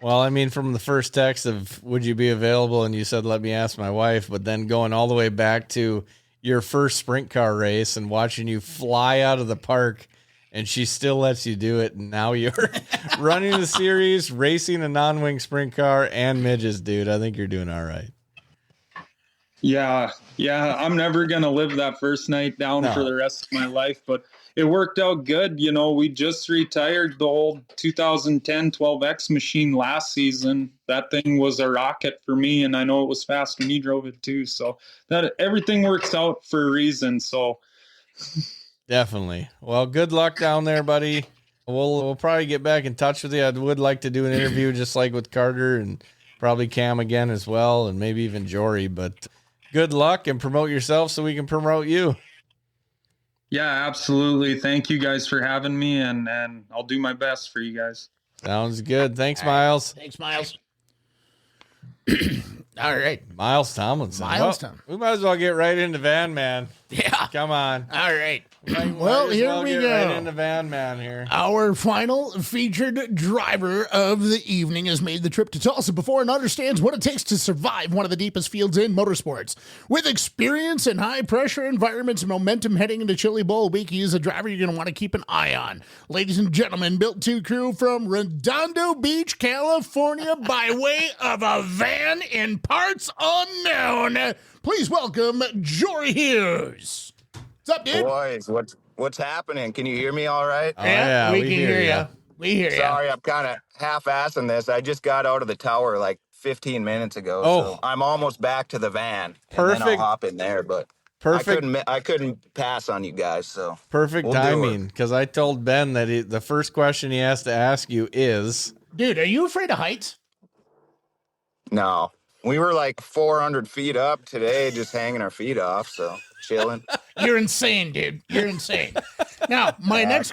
Well, I mean, from the first text of would you be available, and you said, let me ask my wife, but then going all the way back to your first sprint car race and watching you fly out of the park, and she still lets you do it. And now you're running the series, racing a non-wing sprint car and midgets, dude. I think you're doing all right.
Yeah. I'm never going to live that first night down for the rest of my life, but it worked out good. You know, we just retired the old 2010 12X machine last season. That thing was a rocket for me, and I know it was fast when you drove it too. So that everything works out for a reason. So
definitely. Well, good luck down there, buddy. We'll probably get back in touch with you. I would like to do an interview just like with Carter and probably Cam again as well, and maybe even Jori, but good luck and promote yourself so we can promote you.
Yeah, absolutely. Thank you guys for having me, and I'll do my best for you guys.
Sounds good. Thanks, Myles.
Thanks, Myles. All right.
Myles Tomlinson. We might as well get right into Van Man.
Yeah.
Come on.
All right.
Well,
here we go.
Right into Van Man here.
Our final featured driver of the evening has made the trip to Tulsa before and understands what it takes to survive one of the deepest fields in motorsports. With experience in high-pressure environments and momentum heading into Chili Bowl week, he is a driver you're going to want to keep an eye on. Ladies and gentlemen, Built2 crew from Redondo Beach, California, by way of a van in parts unknown, please welcome Jori Hughes. What's up, dude?
Boys, what's happening? Can you hear me all right?
Oh, yeah,
we can hear you. We hear you.
Sorry, I'm kind of half-assing this. I just got out of the tower like 15 minutes ago, so I'm almost back to the van.
Perfect.
And then I'll hop in there, but
perfect.
I couldn't pass on you guys, so
perfect timing, because I told Ben that the first question he has to ask you is,
dude, are you afraid of heights?
No. We were like 400 feet up today, just hanging our feet off, so chilling.
You're insane, dude. You're insane. Now,
nice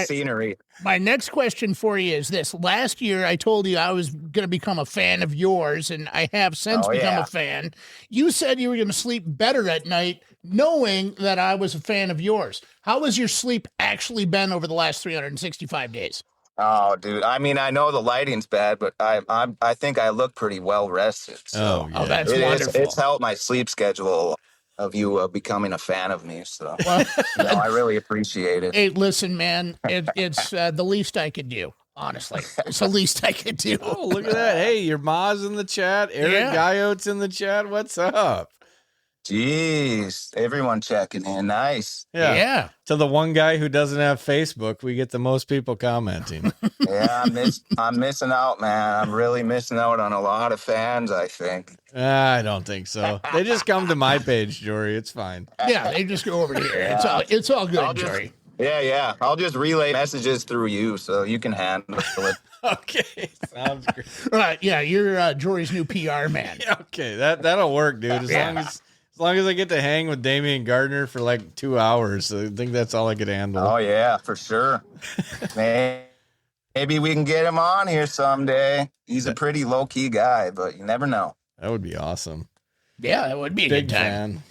scenery.
My next question for you is this. Last year, I told you I was going to become a fan of yours, and I have since become a fan. You said you were going to sleep better at night knowing that I was a fan of yours. How has your sleep actually been over the last 365 days?
Oh, dude. I mean, I know the lighting's bad, but I think I look pretty well rested. So
that's wonderful.
It's helped my sleep schedule of you becoming a fan of me. So I really appreciate it.
Hey, listen, man, it's the least I could do. Honestly, it's the least I could do.
Oh, look at that. Hey, your Ma's in the chat. Eric Guyot's in the chat. What's up?
Jeez, everyone checking in. Nice.
Yeah.
To the one guy who doesn't have Facebook, we get the most people commenting.
Yeah, I'm missing out, man. I'm really missing out on a lot of fans, I think.
I don't think so. They just come to my page, Jori. It's fine.
Yeah, they just go over here. Yeah. It's all good, Jori.
Yeah. I'll just relay messages through you so you can handle it.
Okay. Sounds great.
Right. Yeah, you're Jori's new PR man.
Okay, that'll work, dude. As long as I get to hang with Damian Gardner for like 2 hours, I think that's all I could handle.
Oh, yeah, for sure. Maybe we can get him on here someday. He's a pretty low-key guy, but you never know.
That would be awesome.
Yeah, that would be a good time.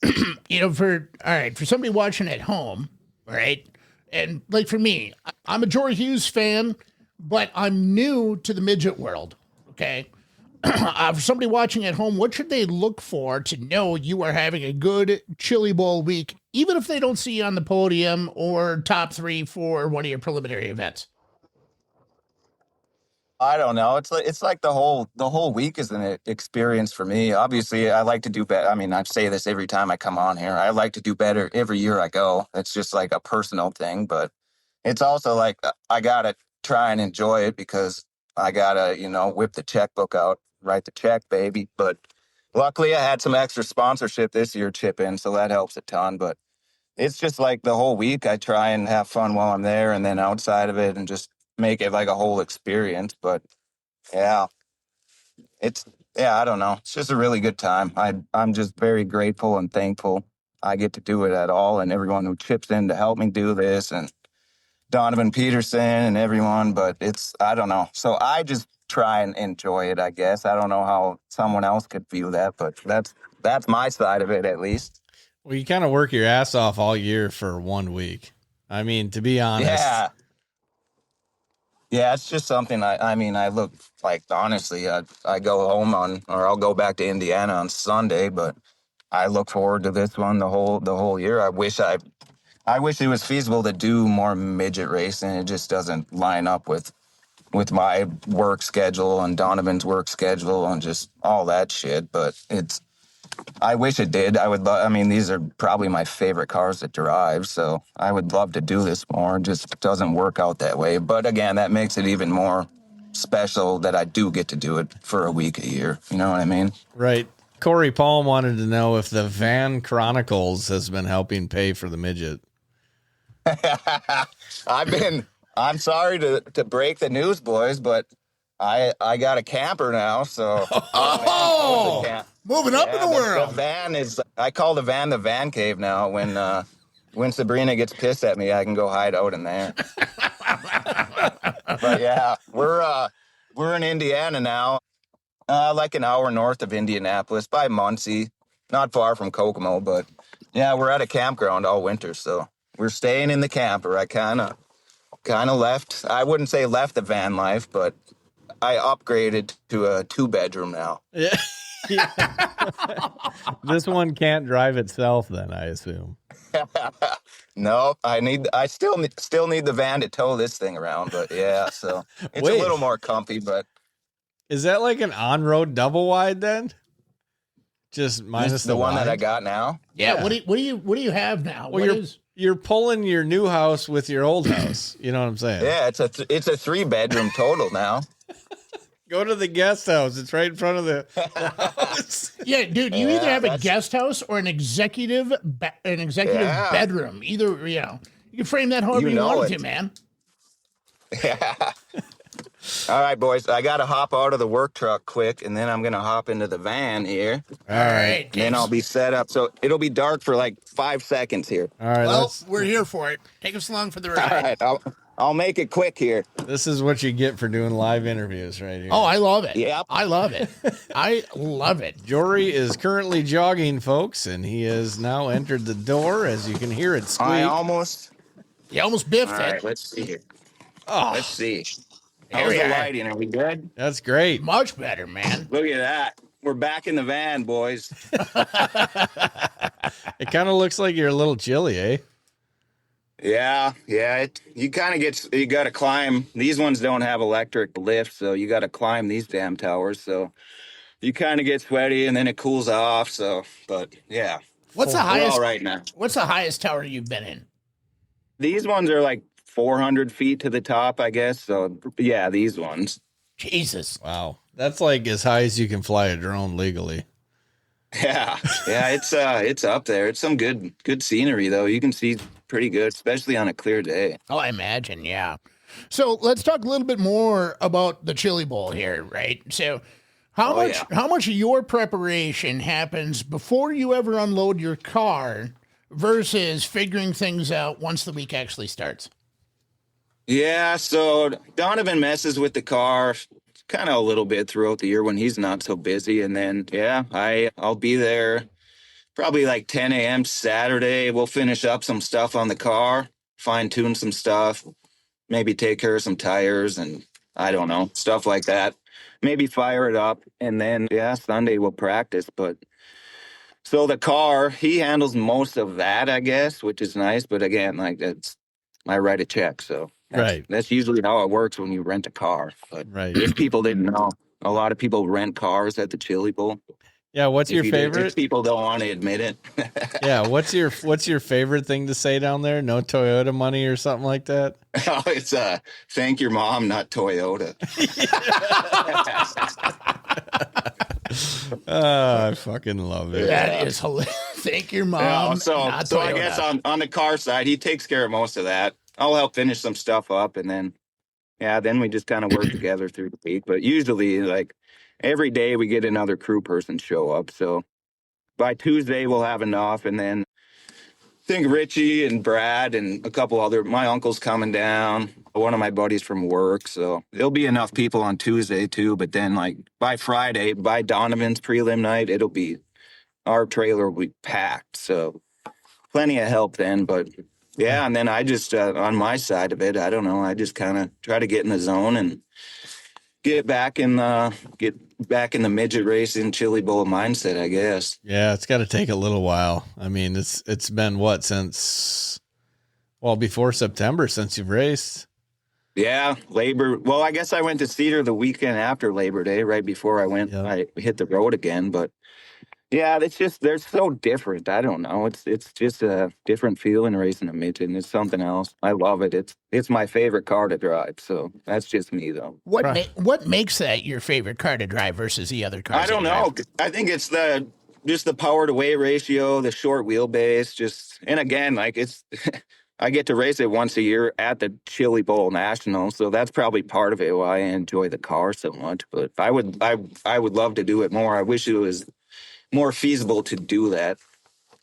For somebody watching at home, right? And like for me, I'm a Jori Hughes fan, but I'm new to the midget world. Okay. For somebody watching at home, what should they look for to know you are having a good Chili Bowl week, even if they don't see you on the podium or top 3 for one of your preliminary events?
I don't know. It's like the whole week is an experience for me. Obviously, I like to do better. I mean, I say this every time I come on here. I like to do better every year I go. It's just like a personal thing, but it's also like I gotta try and enjoy it because I gotta, whip the checkbook out, write the check, baby. But luckily, I had some extra sponsorship this year chip in, so that helps a ton. But it's just like the whole week I try and have fun while I'm there, and then outside of it, and just make it like a whole experience. But yeah, I don't know. It's just a really good time. I'm just very grateful and thankful I get to do it at all, and everyone who chips in to help me do this, and Donovan Peterson and everyone. But I don't know. So I just try and enjoy it, I guess. I don't know how someone else could view that, but that's my side of it, at least.
Well, you kind of work your ass off all year for 1 week. I mean, to be honest.
Yeah, it's just something I look like, honestly, I go home or I'll go back to Indiana on Sunday, but I look forward to this one the whole year. I wish it was feasible to do more midget racing. It just doesn't line up with my work schedule and Donovan's work schedule and just all that shit, but I wish it did. These are probably my favorite cars to drive, so I would love to do this more. It just doesn't work out that way. But again, that makes it even more special that I do get to do it for a week a year. You know what I mean?
Right. Corey Palm wanted to know if the Van Chronicles has been helping pay for the midget.
I'm sorry to break the news, boys, but I got a camper now, so
moving up in the world.
The van I call the van cave now. When Sabrina gets pissed at me, I can go hide out in there. But yeah, we're in Indiana now, like an hour north of Indianapolis by Muncie, not far from Kokomo. But yeah, we're at a campground all winter, so we're staying in the camper. I kind of left. I wouldn't say left the van life, but I upgraded to a 2-bedroom now.
Yeah. This one can't drive itself then, I assume.
No, I still need the van to tow this thing around, but yeah, so it's a little more comfy. But
is that like an on-road double wide then? Just minus
the one that I got now?
Yeah. What do you have now?
Well, you're pulling your new house with your old house. You know what I'm saying?
Yeah, it's a 3-bedroom total now.
Go to the guest house. It's right in front of the house.
Yeah, dude, you either have a guest house or an executive bedroom. Either, you can frame that however you want to, man.
Yeah. All right, boys. I got to hop out of the work truck quick, and then I'm going to hop into the van here.
All right.
Then I'll be set up. So it'll be dark for like 5 seconds here.
All right.
Well, we're here for it. Take us along for the ride.
All right. I'll make it quick here.
This is what you get for doing live interviews right here.
Oh, I love it.
Yep.
I love it. I love it.
Jory is currently jogging, folks, and he has now entered the door. As you can hear it squeak.
You
almost biffed
it. All right, let's see here.
Oh,
let's see. How's the lighting? Are we good?
That's great.
Much better, man.
Look at that. We're back in the van, boys.
It kind of looks like you're a little chilly, eh?
Yeah. You got to climb. These ones don't have electric lift, so you got to climb these damn towers. So you kind of get sweaty, and then it cools off. So, but yeah.
What's the highest?
All right now.
What's the highest tower you've been in?
These ones are like 400 feet to the top, I guess. So yeah, these ones.
Jesus.
Wow. That's like as high as you can fly a drone legally.
Yeah. It's up there. It's some good scenery though. You can see pretty good, especially on a clear day.
Oh, I imagine. Yeah. So let's talk a little bit more about the Chili Bowl here, right? So how much of your preparation happens before you ever unload your car versus figuring things out once the week actually starts?
Yeah, so Donovan messes with the car kind of a little bit throughout the year when he's not so busy. And then, I'll be there probably like 10 a.m. Saturday. We'll finish up some stuff on the car, fine tune some stuff, maybe take care of some tires and I don't know, stuff like that. Maybe fire it up, and then Sunday we'll practice. But so the car, he handles most of that, I guess, which is nice. But again, like I write a check, so that's usually how it works when you rent a car. But if people didn't know, a lot of people rent cars at the Chili Bowl.
Yeah, what's your favorite?
If people don't want to admit it.
Yeah, what's your favorite thing to say down there? No Toyota money or something like that?
Oh, it's thank your mom, not Toyota.
I fucking love it.
That is hilarious. Thank your mom.
Yeah, so
not
I guess on the car side, he takes care of most of that. I'll help finish some stuff up, and then we just kind of work together through the week. But usually, like every day, we get another crew person show up. So by Tuesday, we'll have enough, and then I think Richie and Brad and a couple other, my uncle's coming down, one of my buddies from work. So there'll be enough people on Tuesday too. But then like by Friday, by Donovan's prelim night, our trailer will be packed. So plenty of help then. But yeah, and then I just, on my side of it, I don't know, I just kind of try to get in the zone and get back in the midget racing Chili Bowl mindset, I guess.
Yeah, it's got to take a little while. I mean, it's been what, before September since you've raced.
Yeah, well, I guess I went to Cedar the weekend after Labor Day, right before I hit the road again. But yeah, they're so different. I don't know. It's just a different feeling racing a midget, and it's something else. I love it. It's my favorite car to drive. So that's just me, though.
What makes that your favorite car to drive versus the other cars?
I don't know. I think it's the power to weight ratio, the short wheelbase, and again, like I get to race it once a year at the Chili Bowl National, so that's probably part of it why I enjoy the car so much. But I would love to do it more. I wish it was more feasible to do that.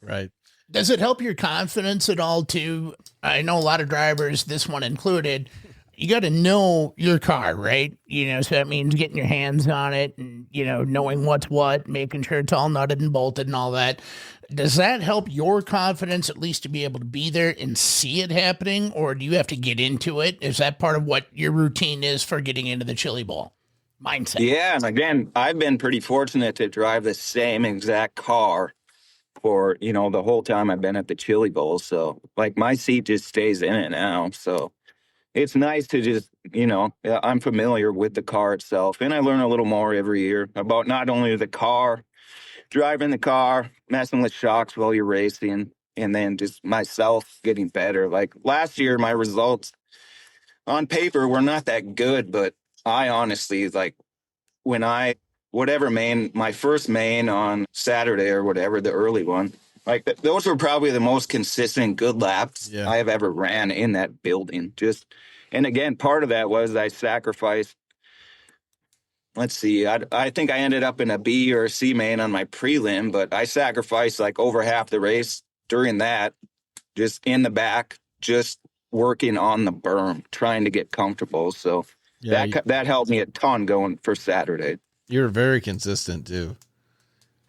Right.
Does it help your confidence at all too? I know a lot of drivers, this one included, you got to know your car, right? So that means getting your hands on it and, knowing what's what, making sure it's all nutted and bolted and all that. Does that help your confidence at least to be able to be there and see it happening? Or do you have to get into it? Is that part of what your routine is for getting into the Chili Bowl mindset?
Yeah. And again, I've been pretty fortunate to drive the same exact car for, the whole time I've been at the Chili Bowl. So like my seat just stays in it now. So it's nice to just, I'm familiar with the car itself, and I learn a little more every year about not only the car, driving the car, messing with shocks while you're racing, and then just myself getting better. Like last year, my results on paper were not that good, but I honestly, like my first main on Saturday or whatever, the early one, like those were probably the most consistent good laps I have ever ran in that building. And again, part of that was I sacrificed. Let's see, I think I ended up in a B or a C main on my prelim, but I sacrificed like over half the race during that, just in the back, just working on the berm, trying to get comfortable. So that helped me a ton going for Saturday.
You were very consistent too.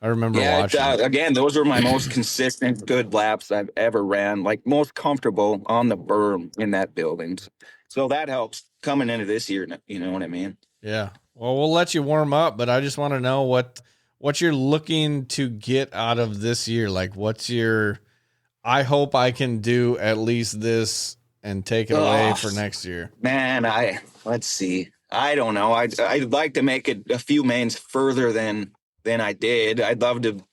I remember watching.
Again, those were my most consistent good laps I've ever ran, like most comfortable on the berm in that building. So that helps coming into this year, you know what I mean?
Yeah. Well, we'll let you warm up, but I just want to know what you're looking to get out of this year. Like I hope I can do at least this and take it away for next year. Man,
let's see. I don't know. I'd like to make it a few mains further than I did. I'd love to.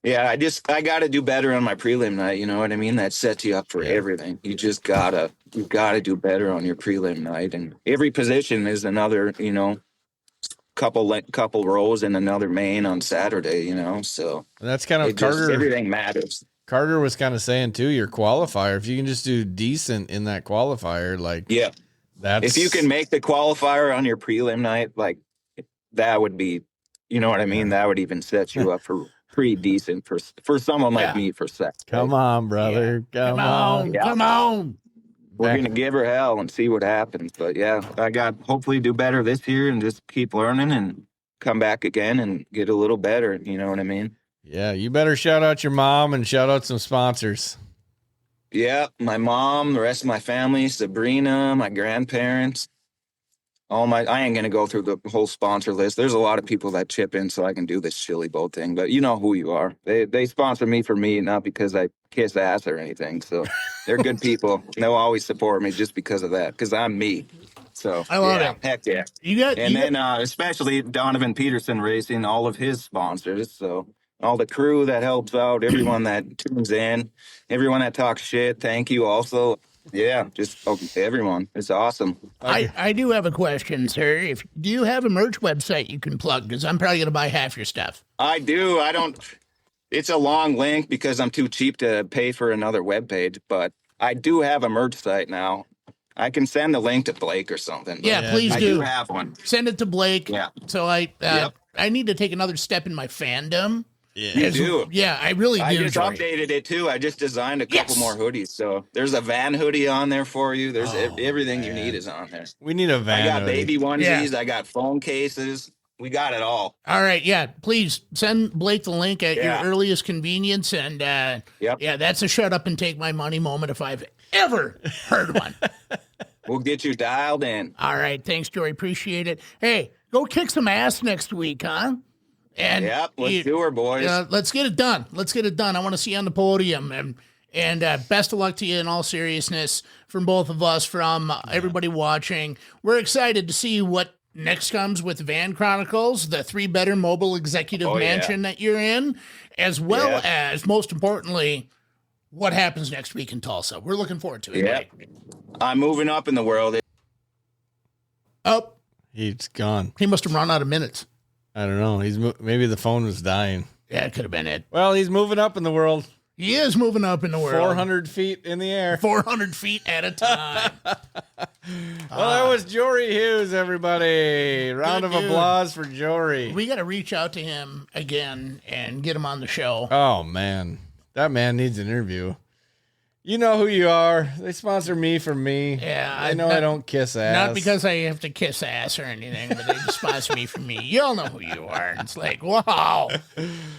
Yeah, I got to do better on my prelim night. You know what I mean? That sets you up for everything. You just gotta do better on your prelim night, and every position is another, couple rows and another main on Saturday. So
and that's kind of Carter.
Everything matters.
Carter was kind of saying too, your qualifier. If you can just do decent in that qualifier, if you can make the qualifier on your prelim night, like that would be, you know what I mean? That would even set you up for pretty decent for someone like me for second. Come on, brother. Come on.
Yeah. Come on.
We're going to give her hell and see what happens. But yeah, I got hopefully do better this year and just keep learning and come back again and get a little better. You know what I mean?
Yeah. You better shout out your mom and shout out some sponsors.
Yeah. My mom, the rest of my family, Sabrina, my grandparents, I ain't going to go through the whole sponsor list. There's a lot of people that chip in so I can do this chili bowl thing, but you know who you are. They sponsor me for me, not because I kiss ass or anything. So they're good people. They'll always support me just because of that, because I'm me. So
I love it.
Heck yeah. Especially Donovan Peterson Racing, all of his sponsors. So all the crew that helps out, everyone that tunes in, everyone that talks shit. Thank you also. Yeah, just everyone. It's awesome.
I do have a question, sir. Do you have a merch website you can plug? Because I'm probably going to buy half your stuff.
I do. I don't. It's a long link because I'm too cheap to pay for another webpage, but I do have a merch site now. I can send the link to Blake or something.
Yeah, please do.
I do have one.
Send it to Blake.
Yeah.
So I need to take another step in my fandom.
Yeah.
You do.
Yeah, I really do.
I just updated it too. I just designed a couple more hoodies. So there's a van hoodie on there for you. There's everything you need is on there.
We need a van.
I got
hoodie.
baby onesies. I got phone cases. We got it all.
All right. Yeah. Please send Blake the link at your earliest convenience. And yeah, that's a shut up and take my money moment if I've ever heard one.
We'll get you dialed in.
All right. Thanks, Jori. Appreciate it. Hey, go kick some ass next week, huh? And
let's do her, boys.
Let's get it done. Let's get it done. I want to see you on the podium. And best of luck to you in all seriousness from both of us, from everybody watching. We're excited to see what next comes with Van Chronicles, the 3-bedroom mobile executive mansion that you're in, as well as, most importantly, what happens next week in Tulsa. We're looking forward to it.
Yeah. I'm moving up in the world.
Oh.
He's gone.
He must have run out of minutes.
I don't know. Maybe the phone was dying.
Yeah, it could have been it.
Well, he's moving up in the world.
He is moving up in the world.
400 feet in the air.
400 feet at a time.
Well, that was Jori Hughes, everybody. Round of applause for Jori.
We got to reach out to him again and get him on the show.
Oh, man. That man needs an interview. You know who you are. They sponsor me for me.
Yeah.
I know I don't kiss ass.
Not because I have to kiss ass or anything, but they just sponsor me for me. You all know who you are. It's like, wow.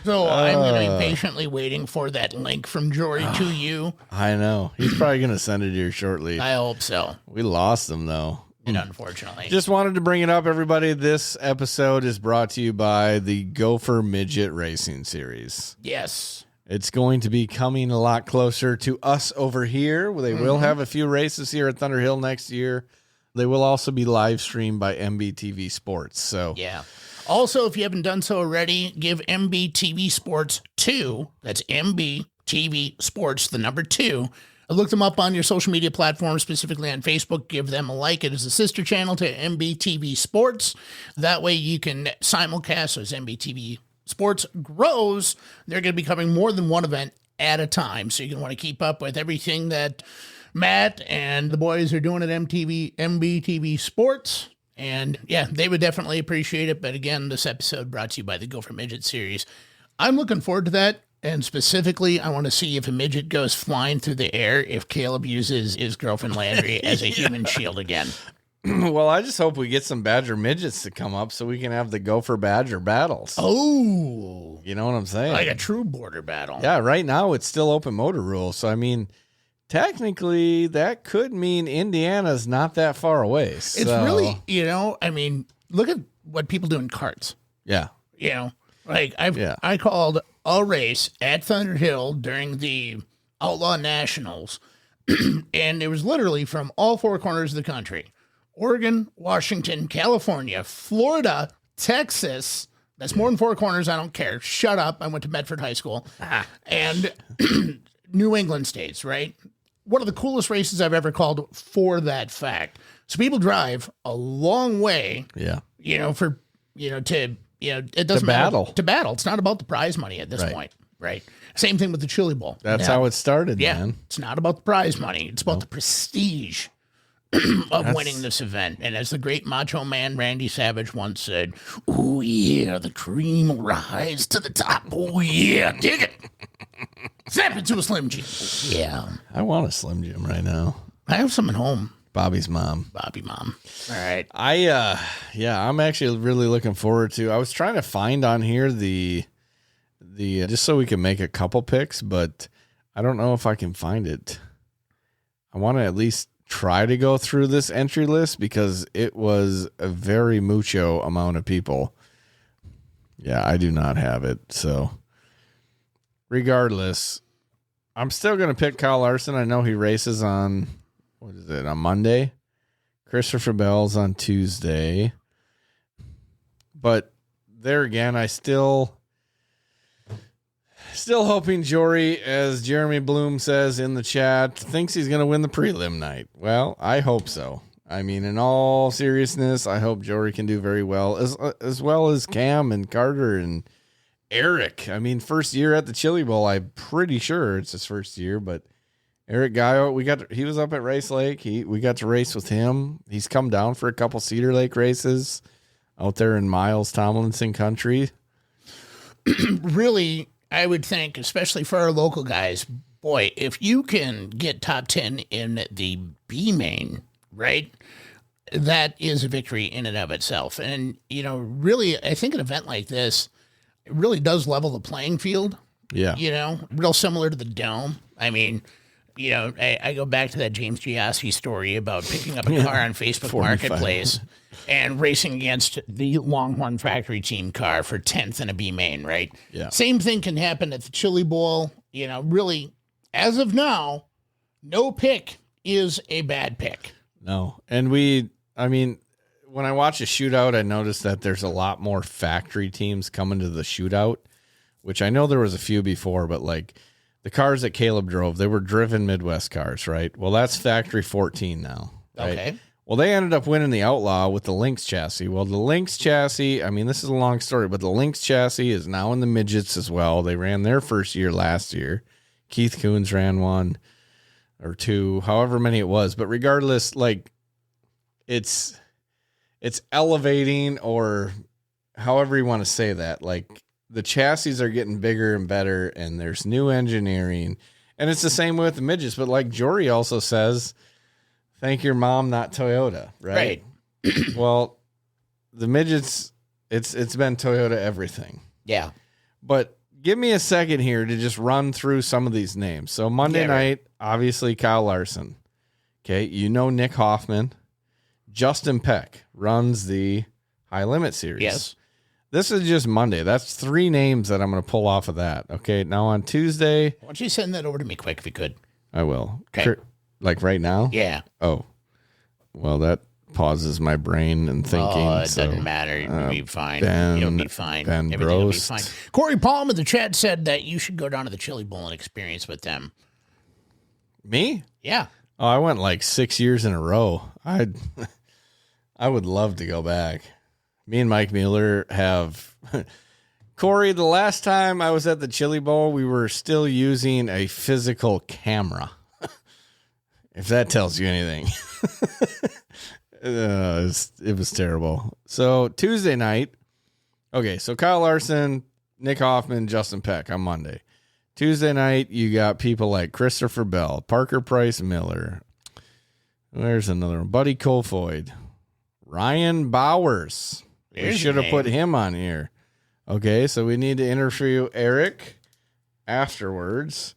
So I'm going to be patiently waiting for that link from Jori to you.
I know. He's probably going to send it here shortly.
I hope so.
We lost him, though.
And unfortunately.
Just wanted to bring it up, everybody. This episode is brought to you by the Gopher Midget Racing Series.
Yes.
It's going to be coming a lot closer to us over here. They will have a few races here at Thunder Hill next year. They will also be live streamed by MBTV Sports. So
yeah. Also, if you haven't done so already, give MBTV Sports 2. That's MBTV Sports, the number 2. Look them up on your social media platforms, specifically on Facebook. Give them a like. It is a sister channel to MBTV Sports. That way you can simulcast as MBTV Sports grows. They're going to be covering more than one event at a time. So you're going to want to keep up with everything that Matt and the boys are doing at MBTV Sports. And yeah, they would definitely appreciate it. But again, this episode brought to you by the Gopher Midget Series. I'm looking forward to that. And specifically, I want to see if a midget goes flying through the air, if Caleb uses his girlfriend Landry as a human shield again.
Well, I just hope we get some Badger midgets to come up so we can have the Gopher Badger battles.
Oh.
You know what I'm saying?
Like a true border battle.
Yeah, right now it's still open motor rules. So, I mean, technically that could mean Indiana's not that far away. So.
It's really, I mean, look at what people do in karts.
Yeah.
Like I called a race at Thunder Hill during the Outlaw Nationals, and it was literally from all 4 corners of the country. Oregon, Washington, California, Florida, Texas. That's more than 4 corners. I don't care. Shut up. I went to Medford High School. And New England states, right? One of the coolest races I've ever called for that fact. So people drive a long way.
Yeah.
It doesn't matter. To battle. It's not about the prize money at this point. Right. Same thing with the Chili Bowl.
That's how it started, man.
It's not about the prize money. It's about the prestige of winning this event. And as the great macho man Randy Savage once said, "Oh yeah, the cream will rise to the top. Oh yeah, dig it. Snap it to a Slim Jim. Yeah.
I want a Slim Jim right now.
I have some at home.
Bobby mom.
All right.
I'm actually really looking forward to. I was trying to find on here the just so we can make a couple picks, but I don't know if I can find it. I want to at least try to go through this entry list because it was a very mucho amount of people. Yeah, I do not have it. So regardless, I'm still going to pick Kyle Larson. I know he races on, on Monday. Christopher Bell's on Tuesday. But there again, I still hoping Jori, as Jeremy Bloom says in the chat, thinks he's going to win the prelim night. Well, I hope so. I mean, in all seriousness, I hope Jori can do very well, as well as Cam and Carter and Eric. I mean, first year at the Chili Bowl, I'm pretty sure it's his first year, but Eric Gaio, he was up at Race Lake. We got to race with him. He's come down for a couple Cedar Lake races out there in Myles Tomlinson country.
Really, I would think, especially for our local guys, boy, if you can get top 10 in the B main, right, that is a victory in and of itself. And, really, I think an event like this, it really does level the playing field.
Yeah.
Real similar to the Dome. I mean, I go back to that James Giassi story about picking up a car on Facebook Marketplace and racing against the Longhorn Factory Team car for 10th in a B main, right?
Yeah.
Same thing can happen at the Chili Bowl. Really, as of now, no pick is a bad pick.
No. And when I watch a shootout, I noticed that there's a lot more factory teams coming to the shootout, which I know there was a few before, but like the cars that Caleb drove, they were driven Midwest cars, right? Well, that's factory 14 now. Right?
Okay.
Well, they ended up winning the Outlaw with the Lynx chassis. Well, the Lynx chassis, this is a long story, but the Lynx chassis is now in the midgets as well. They ran their first year last year. Keith Coons ran one or two, however many it was. But regardless, like it's elevating, or however you want to say that. Like the chassis are getting bigger and better, and there's new engineering. And it's the same with the midgets. But like Jori also says, thank your mom, not Toyota, right? Well, the midgets, it's been Toyota everything.
Yeah.
But give me a second here to just run through some of these names. So Monday night, obviously Kyle Larson. Okay, Nick Hoffman. Justin Peck runs the High Limit Series.
Yes.
This is just Monday. That's 3 names that I'm going to pull off of that. Okay, now on Tuesday.
Why don't you send that over to me quick if you could?
I will.
Okay.
Like right now?
Yeah.
Oh, well, that pauses my brain and thinking.
Oh, it doesn't matter. You'll be fine. You'll be fine.
Ben
Everything will be
Brost.
fine. Corey Palm in the chat said that you should go down to the Chili Bowl and experience with them.
Me?
Yeah.
Oh, I went like 6 years in a row. I would love to go back. Me and Mike Mueller have... Corey, the last time I was at the Chili Bowl, we were still using a physical camera. If that tells you anything. It was terrible. So Tuesday night, okay, so Kyle Larson, Nick Hoffman, Justin Peck on Monday. Tuesday night, you got people like Christopher Bell, Parker Price Miller. There's another one. Buddy Kofoid. Ryan Bowers. We should have put him on here. Okay, so we need to interview Eric afterwards.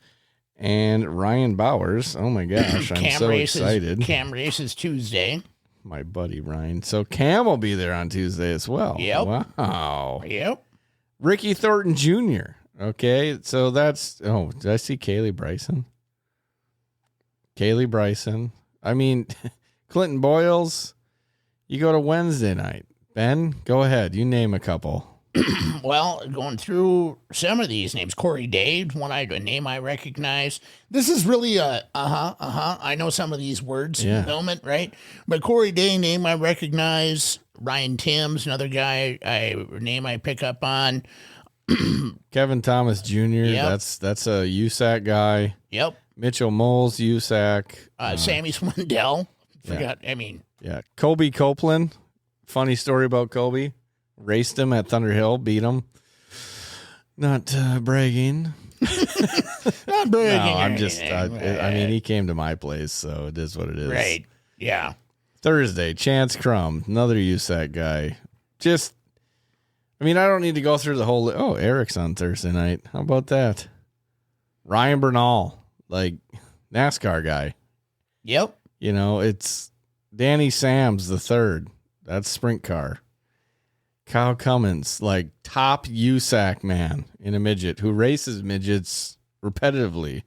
And Ryan Bowers. Oh my gosh, I'm so excited.
Cam races Tuesday.
My buddy Ryan. So Cam will be there on Tuesday as well.
Yep.
Wow.
Yep.
Ricky Thornton Jr. Okay, so that's... Oh, did I see Kaylee Bryson? Kaylee Bryson. I mean, Clinton Boyles. You go to Wednesday night. Ben, go ahead. You name a couple.
Well, going through some of these names, Corey Dade, a name I recognize. This is really a I know some of these words moment, right? But Corey Dade, name I recognize. Ryan Timms, another guy, name I pick up on.
Kevin Thomas Jr.
Yep.
That's a USAC guy.
Yep.
Mitchell Moles, USAC.
Sammy Swindell. Forgot.
Yeah.
I mean,
yeah. Kobe Copeland. Funny story about Kobe. Raced him at Thunder Hill, beat him. Not bragging.
Not bragging.
No, I'm just. I mean, he came to my place, so it is what it is.
Right. Yeah.
Thursday, Chance Crum, another USAC guy. Just, I mean, I don't need to go through the whole. Oh, Eric's on Thursday night. How about that? Ryan Bernal, like NASCAR guy.
Yep.
You know, it's Danny Sams the third. That's sprint car. Kyle Cummins, like top USAC man in a midget who races midgets repetitively.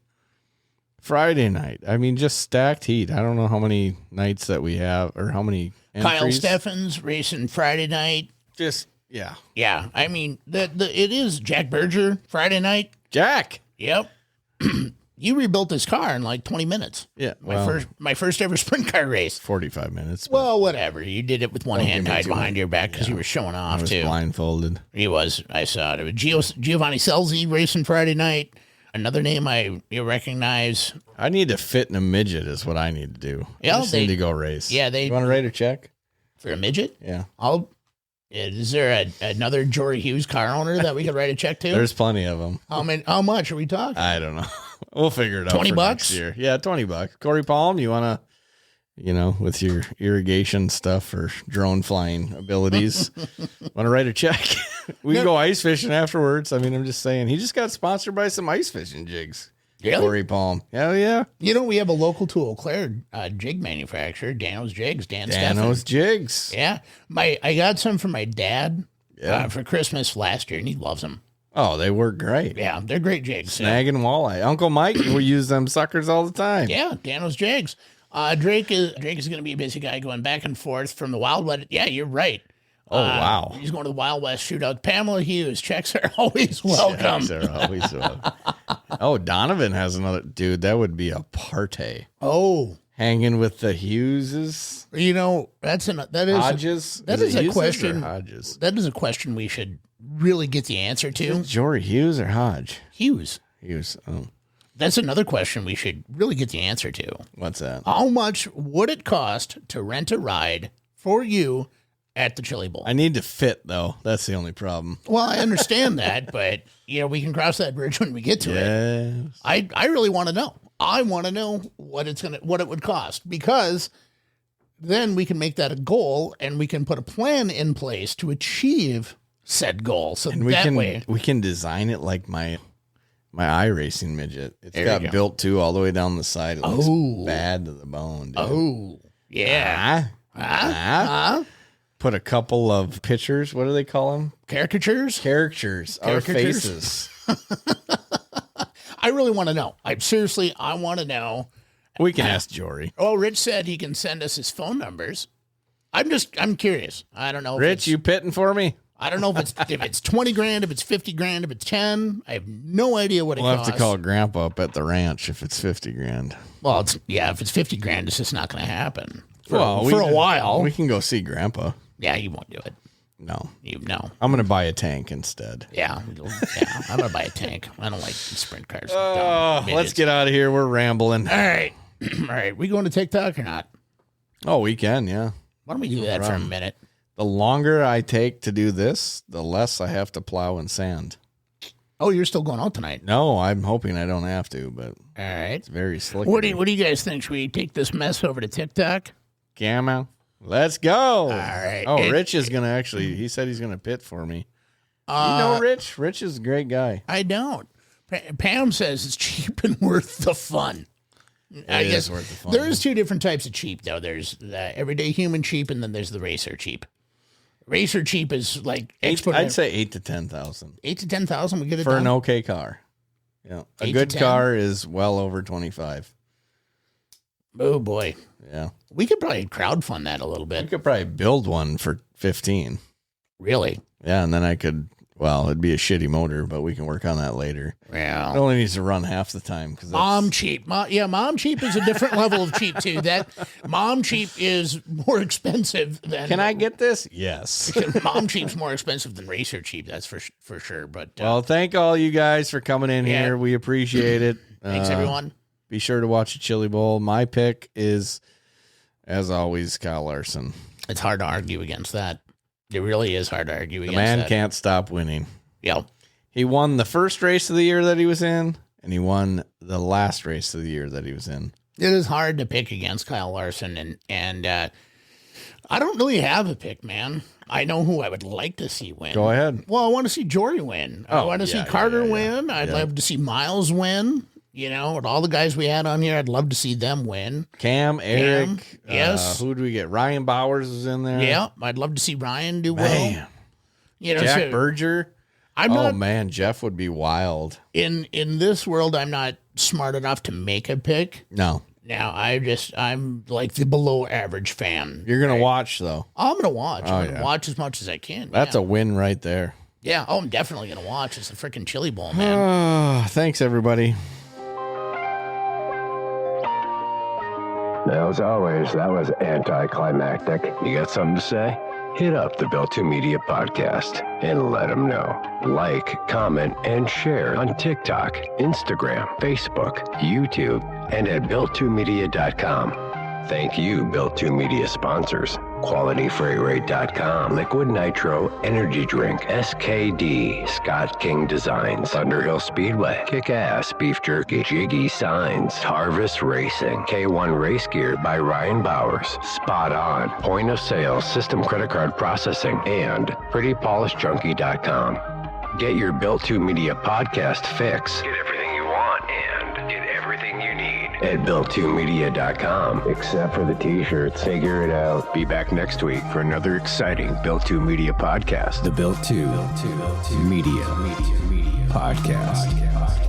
Friday night. I mean, just stacked heat. I don't know how many nights that we have or how many
Kyle
entries.
Steffens racing Friday night.
Just, yeah.
Yeah. I mean, it is Jack Berger Friday night.
Jack.
Yep. You rebuilt this car in like 20 minutes.
Yeah.
My first ever sprint car race.
45 minutes.
Well, whatever. You did it with one hand tied behind your back because you were showing off,
I was
too.
blindfolded.
He was. I saw it. It was Giovanni Selzy racing Friday night. Another name you recognize.
I need to fit in a midget is what I need to do.
Yeah,
I just need to go race.
Yeah,
You want to write a check?
For a midget?
Yeah.
Is there another Jori Hughes car owner that we could write a check to?
There's plenty of them.
How much are we talking?
I don't know. We'll figure it out.
$20
for next year. Yeah, $20. Corey Palm, you want to, with your irrigation stuff or drone flying abilities, want to write a check? We can go ice fishing afterwards. I mean, I'm just saying, he just got sponsored by some ice fishing jigs.
Really?
Corey Palm. Hell yeah.
We have a local to Eau Claire jig manufacturer, Dano's Jigs.
Dano's Jigs.
Yeah. I got some for my dad for Christmas last year, and he loves them.
Oh, they work great.
Yeah, they're great jigs.
Snag and walleye. Uncle Mike will use them suckers all the time.
Yeah, Dano's Jigs. Drake is going to be a busy guy going back and forth from the Wild West. Yeah, you're right.
Oh, wow.
He's going to the Wild West shootout. Pamela Hughes. Checks are always welcome.
Checks are always welcome. Oh, Donovan has another. Dude, that would be a party.
Oh.
Hanging with the Hugheses.
Hodges. That is a question.
Hodges?
That is a question we should really get the answer to.
Jori Hughes or Hodge?
Hughes.
Oh.
That's another question we should really get the answer to.
What's that?
How much would it cost to rent a ride for you at the Chili Bowl?
I need to fit, though. That's the only problem.
Well, I understand that, but we can cross that bridge when we get to it. I really want to know. I want to know what it would cost, because then we can make that a goal and we can put a plan in place to achieve said goal. So
and we can design it like my iRacing midget. It's got Built2 all the way down the side. It looks bad to the bone, dude.
Oh, yeah.
Put a couple of pictures. What do they call them?
Caricatures?
Our faces.
I really want to know. I want to know.
We can ask Jori.
Oh, Rich said he can send us his phone numbers. I'm curious. I don't know.
Rich, you pitting for me?
I don't know if it's 20 grand, if it's 50 grand, if it's 10. I have no idea what it costs.
We'll have to call Grandpa up at the ranch if it's 50 grand.
Well, if it's 50 grand, it's just not going to happen for
a
while.
We can go see Grandpa.
Yeah, you won't do it.
No.
No.
I'm going to buy a tank instead.
Yeah, I'm going to buy a tank. I don't like sprint cars.
Let's get out of here. We're rambling.
All right. All right. We going to TikTok or not?
Oh, we can, yeah.
Why don't we do that for a minute?
The longer I take to do this, the less I have to plow and sand.
Oh, you're still going out tonight?
No, I'm hoping I don't have to, but
all right,
it's very slick.
What do you guys think? Should we take this mess over to TikTok?
Gamma, let's go. All
right.
Oh, Rich is going to he said he's going to pit for me. You know Rich? Rich is a great guy.
I don't. Pam says it's cheap and worth the fun. I guess
worth the fun.
There is two different types of cheap, though. There's the everyday human cheap, and then there's the racer cheap. Racer cheap is like
I'd say 8 to 10,000.
8 to 10,000. We get it
for
done?
an okay car. Yeah, a good car is well over 25.
Oh boy,
yeah.
We could probably crowdfund that a little bit.
We could probably build one for 15.
Really?
Yeah, and then I could. Well, it'd be a shitty motor, but we can work on that later.
Yeah,
it only needs to run half the time because
mom cheap. Mom cheap is a different level of cheap too. That mom cheap is more expensive than.
Can I get this? Yes.
Mom cheap's more expensive than racer cheap. That's for sure. But
well, thank all you guys for coming in here. We appreciate it.
Thanks everyone.
Be sure to watch the Chili Bowl. My pick is, as always, Kyle Larson.
It's hard to argue against that. It really is hard to argue against
that. The man
that.
can't stop winning.
Yeah.
He won the first race of the year that he was in, and he won the last race of the year that he was in.
It is hard to pick against Kyle Larson, and I don't really have a pick, man. I know who I would like to see win.
Go ahead.
Well, I want to see Jori win. I want to see Carter win. I'd love to see Myles win. You know, with all the guys we had on here, I'd love to see them win.
Cam, Eric.
Yes.
Who do we get? Ryan Bowers is in there.
Yeah, I'd love to see Ryan do well.
Man.
You know,
Jack Berger.
I'm not,
man, Jeff would be wild.
In this world, I'm not smart enough to make a pick.
No.
Now, I'm like the below average fan.
You're going to watch, though.
I'm going to watch.
Oh,
I'm going to watch as much as I can.
That's a win right there.
Yeah. Oh, I'm definitely going to watch. It's a freaking Chili Bowl, man.
Thanks, everybody.
As always, that was anticlimactic. You got something to say? Hit up the Built2 Media Podcast and let them know. Like, comment, and share on TikTok, Instagram, Facebook, YouTube, and at Built2Media.com. Thank you, Built2 Media sponsors. QualityFreightRate.com, Liquid Nitro Energy Drink, SKD, Scott King Designs, Thunderhill Speedway, Kick-Ass Beef Jerky, Jiggy Signs, Harvest Racing, K1 Race Gear by Ryan Bowers, Spot On, Point of Sale System Credit Card Processing, and PrettyPolishJunkie.com. Get your Built2 Media Podcast fix. Get everything you want and get everything you need at Built2Media.com. Except for the t-shirts. Figure it out. Be back next week for another exciting Built2 Media Podcast. The Built2 Media Podcast.